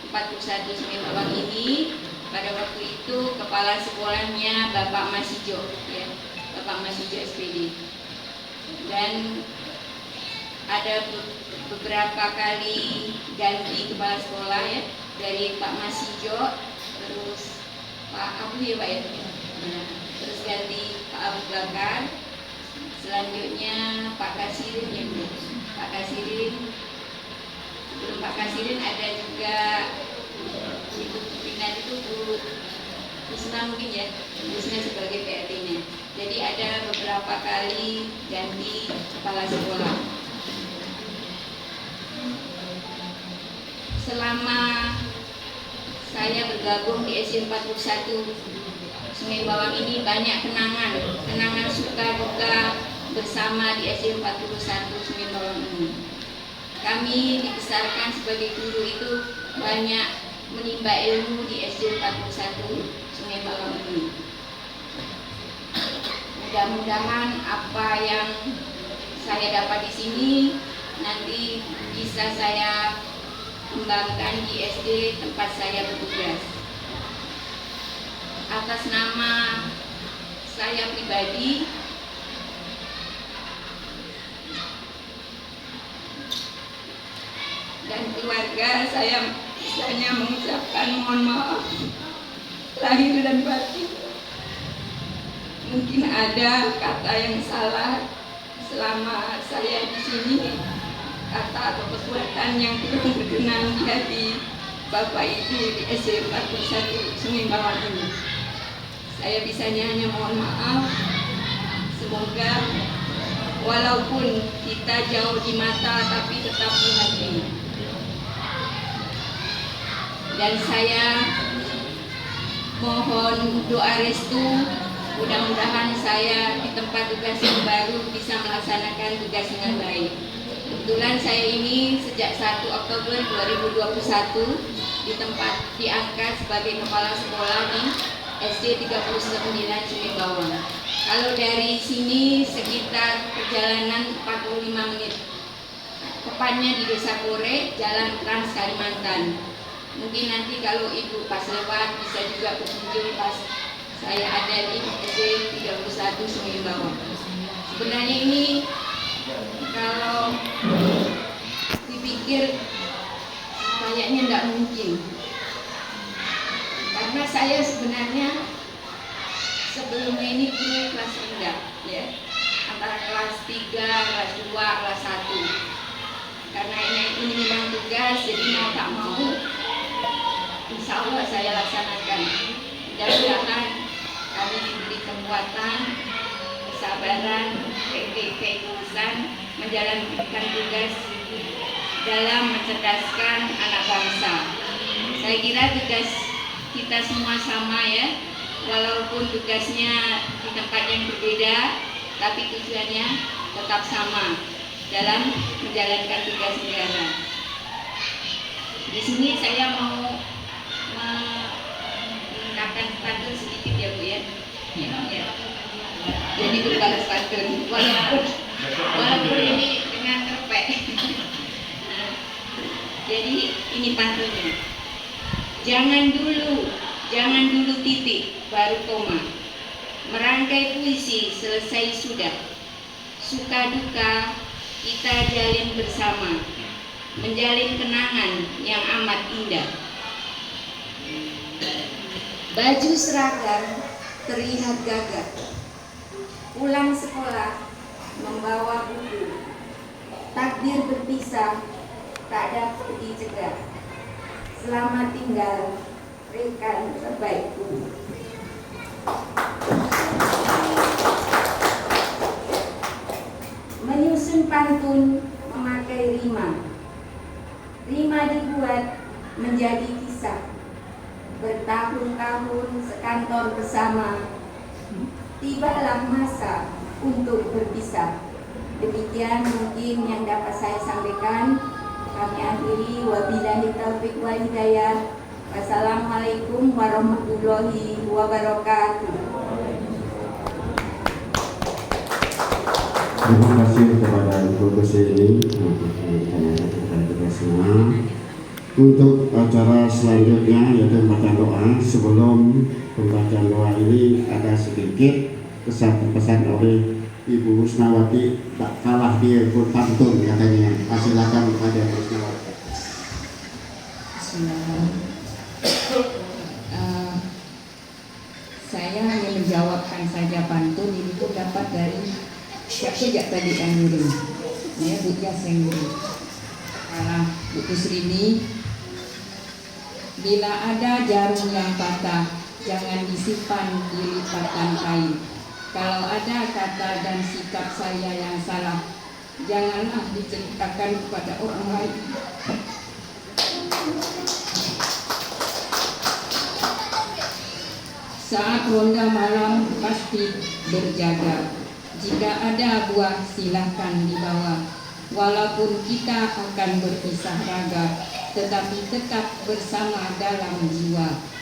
41 Sungai Bawang ini. Pada waktu itu kepala sekolahnya Bapak Masijo ya, Bapak Masijo SPD. dan ada beberapa kali ganti kepala sekolah ya, dari Pak Masijo, terus Pak Abu ya Pak ya, nah, terus ganti Pak Abu Bakar, selanjutnya Pak Kasirin ya Bu, Pak Kasirin, sebelum Pak Kasirin ada juga Ibu pimpinan itu Bu Kusna mungkin ya, Kusna sebagai PRT-nya. Jadi ada beberapa kali ganti kepala sekolah. Selama saya bergabung di SD 41 Sungai Bawang ini banyak kenangan suka duka bersama di SD 41 Sungai Bawang ini. Kami dibesarkan sebagai guru itu banyak menimba ilmu di SD 41 Sungai Bawang ini. Mudah-mudahan apa yang saya dapat di sini nanti bisa saya kembangkan di SD tempat saya bertugas. Atas nama saya pribadi, dan keluarga, saya misalnya mengucapkan mohon maaf lahir dan batin. Mungkin ada kata yang salah selama saya di sini, kata atau perbuatan yang kurang berkenan di hati Bapak Ibu di SD 41 Sungai Bawang ini. Saya bisanya hanya mohon maaf. Semoga walaupun kita jauh di mata tapi tetap di hati. Dan saya mohon doa restu, mudah-mudahan saya di tempat tugas yang baru bisa melaksanakan tugas dengan baik. Kebetulan saya ini sejak 1 Oktober 2021 diangkat sebagai kepala sekolah di SD 39 Sungai Bawang. Kalau dari sini sekitar perjalanan 45 menit. Tepatnya di Desa Kore, Jalan Trans Kalimantan. Mungkin nanti kalau Ibu pas lewat bisa juga berkunjung pas saya ada di SD 31 Sungai Bawang. Sebenarnya ini kalau dipikir kayaknya tidak mungkin, karena saya sebenarnya sebelumnya ini guru kelas rendah ya, antara kelas 3, kelas 2, kelas 1. Karena ini memang tugas, jadi mau tak mau insya Allah saya laksanakan. Mudah-mudahan kami diberi kekuatan, kesabaran, keikhlasan menjalankan tugas dalam mencerdaskan anak bangsa. Saya kira tugas kita semua sama ya, walaupun tugasnya di tempat yang berbeda, tapi tujuannya tetap sama dalam menjalankan tugas negara. Di sini saya mau mengungkapkan pantun sedikit ya Bu ya. Ya. Jadi berbalas pantun, walaupun ini dengan kerpek. Jadi ini pantunnya. Jangan dulu titik, baru koma. Merangkai puisi selesai sudah. Suka duka kita jalin bersama, menjalin kenangan yang amat indah. Baju seragam terlihat gagah. Pulang sekolah membawa buku. Takdir berpisah tak dapat dicegah. Selamat tinggal rekan terbaikku. Menyusun pantun memakai rima. Rima dibuat menjadi kisah. Bertahun-tahun sekantor bersama, tibalah masa untuk berpisah. Demikian mungkin yang dapat saya sampaikan. Kami akhiri, wabillahi taufiq wal hidayah. Wassalamualaikum warahmatullahi wabarakatuh. Terima kasih kepada Ibu Kusini semua. Untuk acara selanjutnya yaitu pembacaan doa. Sebelum pembacaan doa ini ada sedikit pesan oleh Ibu Husnawati tak kalah dia ikut pantun katanya. Silakan kepada Ibu Husnawati. Saya hanya menjawabkan saja pantun ini pun dapat dari sejak tadi kan ngirim ya Bu Jas yang ngirim. Karena Bu Kusrini, bila ada jarum yang patah jangan disimpan di lipatan kain. Kalau ada kata dan sikap saya yang salah, janganlah diceritakan kepada orang lain. Saat ronda malam pasti berjaga. Jika ada buah silahkan dibawa. Walaupun kita akan berpisah raga, tetapi tetap bersama dalam jiwa.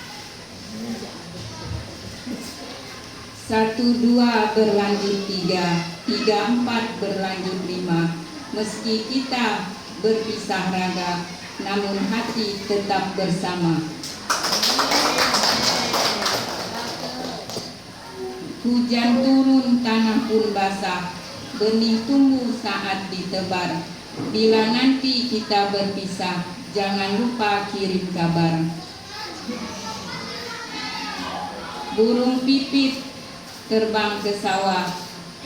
1, 2 berlanjut 3, 3, 4 berlanjut 5. Meski kita berpisah raga, namun hati tetap bersama. Hujan turun, tanah pun basah, benih tumbuh saat ditebar. Bila nanti kita berpisah, jangan lupa kirim kabar. Burung pipit terbang ke sawah,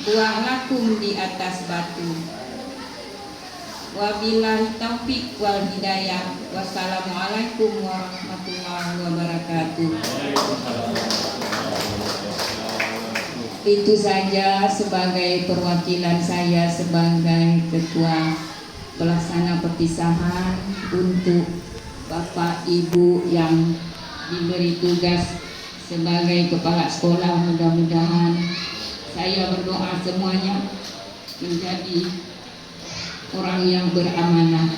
buah lakum di atas batu. Wabillahi taufik wal hidayah. Wassalamualaikum warahmatullahi wabarakatuh. Itu saja sebagai perwakilan saya sebagai ketua pelaksana perpisahan untuk Bapak Ibu yang diberi tugas sebagai kepala sekolah. Mudah-mudahan saya berdoa semuanya menjadi orang yang beramanah.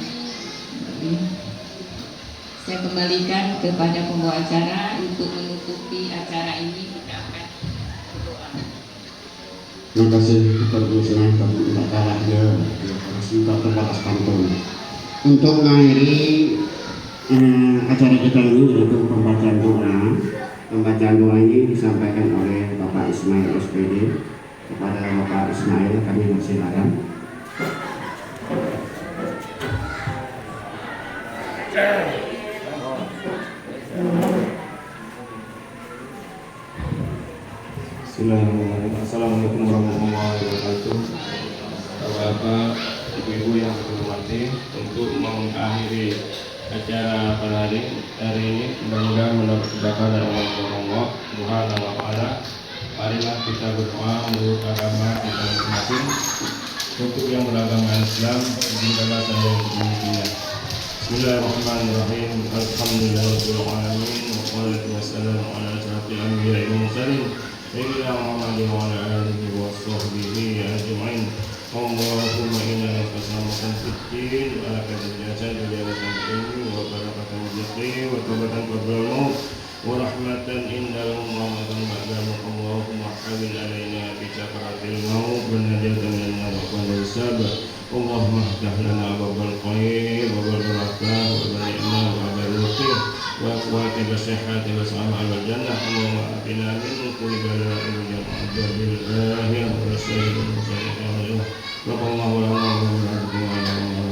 Saya kembalikan kepada pembawa acara untuk menutupi acara ini. Kita akan berdoa. Terima kasih kepada Ibu Senang kami tidak kalah dia juga terbatas pantun. Untuk mengakhiri acara kita ini yaitu pembacaan doa. Pembacaan doa ini disampaikan oleh Bapak Ismail SPD. Kepada Bapak Ismail kami persilakan. Bismillahirrahmanirrahim. Assalamualaikum warahmatullahi wabarakatuh. Bapak, Ibu-ibu yang saya hormati, untuk mengakhiri acara pada hari ini, mudah-mudahan mendapat berkah dari Allah Subhanahu wa taala. Marilah kita berdoa menurut agama kita masing-masing. Untuk yang beragama Islam, berikanlah saya dunia. Bismillahirrahmanirrahim. Alhamdulillahirabbil alamin. Wassalatu wassalamu ala asyrafil anbiya'i wal mursalin. Sayyidina Muhammadin wa ala alihi wa sahbihi ajma'in. Allahumma inna nas'aluka al-fitin wa al-qadiyatan wa al-qadiyatan wa barakatan rizqi wa tawbatan qabla al-maut wa rahmatan indal Muhammadan ba'dahu. Allahumma hawil alaina bi sakaratil maut wa najatan min an-nar wa al-hisab. Allahumma ftah lana babal khair wa babal barakah wa babal ni'mah wa babal rizqi wa quwwati wa sihhati wa sa'amal wal jannah. Allahumma atina min kulli bala'in wa ja'al bil akhirah wa sallallahu Rabbana wa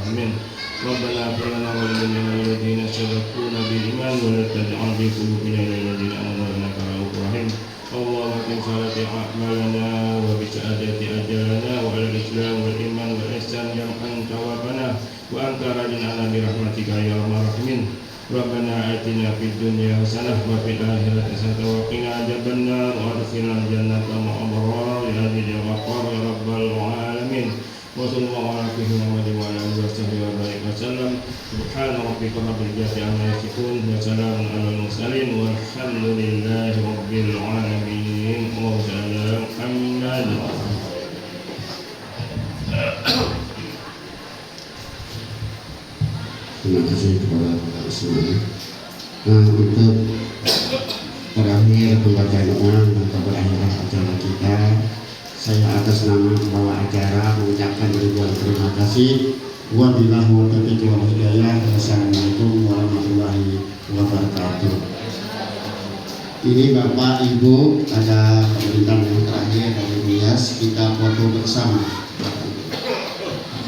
alamin. Rabbana atina wa lana alladhina sabaquna bil iman wa la taj'al bi qulubina alladhina amanu innaka ra'ufur rahim. Allahumma tin salati a'malana wa bi sa'adati ajalana wa al-islam wal iman wal ihsan ya anta rabbana wa anta radina bi rahmatika ya arhamar rahimin. Rabbana atina fid dunya hasanah wa fil akhirati hasanah wa qina adzabannar wa adkhilna jannata ma'al abrar ya hadil waqar ya rabbal alamin. Wa sallallahu ala Muhammadin wa ala alihi wa sahbihi wa sallam. Subhana rabbika rabbil izzati amma yasifun wa salamun alal mursalin walhamdulillahi rabbil alamin. Allahu ta'ala Muhammad. Terima kasih kepada Bapak Ismail. Untuk terakhir pembacaan doa atau berakhir acara kita, saya atas nama pembawa acara mengucapkan ribuan terima kasih. Wabillahi taufiq wal hidayah. Wassalamualaikum warahmatullahi wabarakatuh. Ini Bapak Ibu, ada pemerintahan yang terakhir dari Bias, kita foto bersama.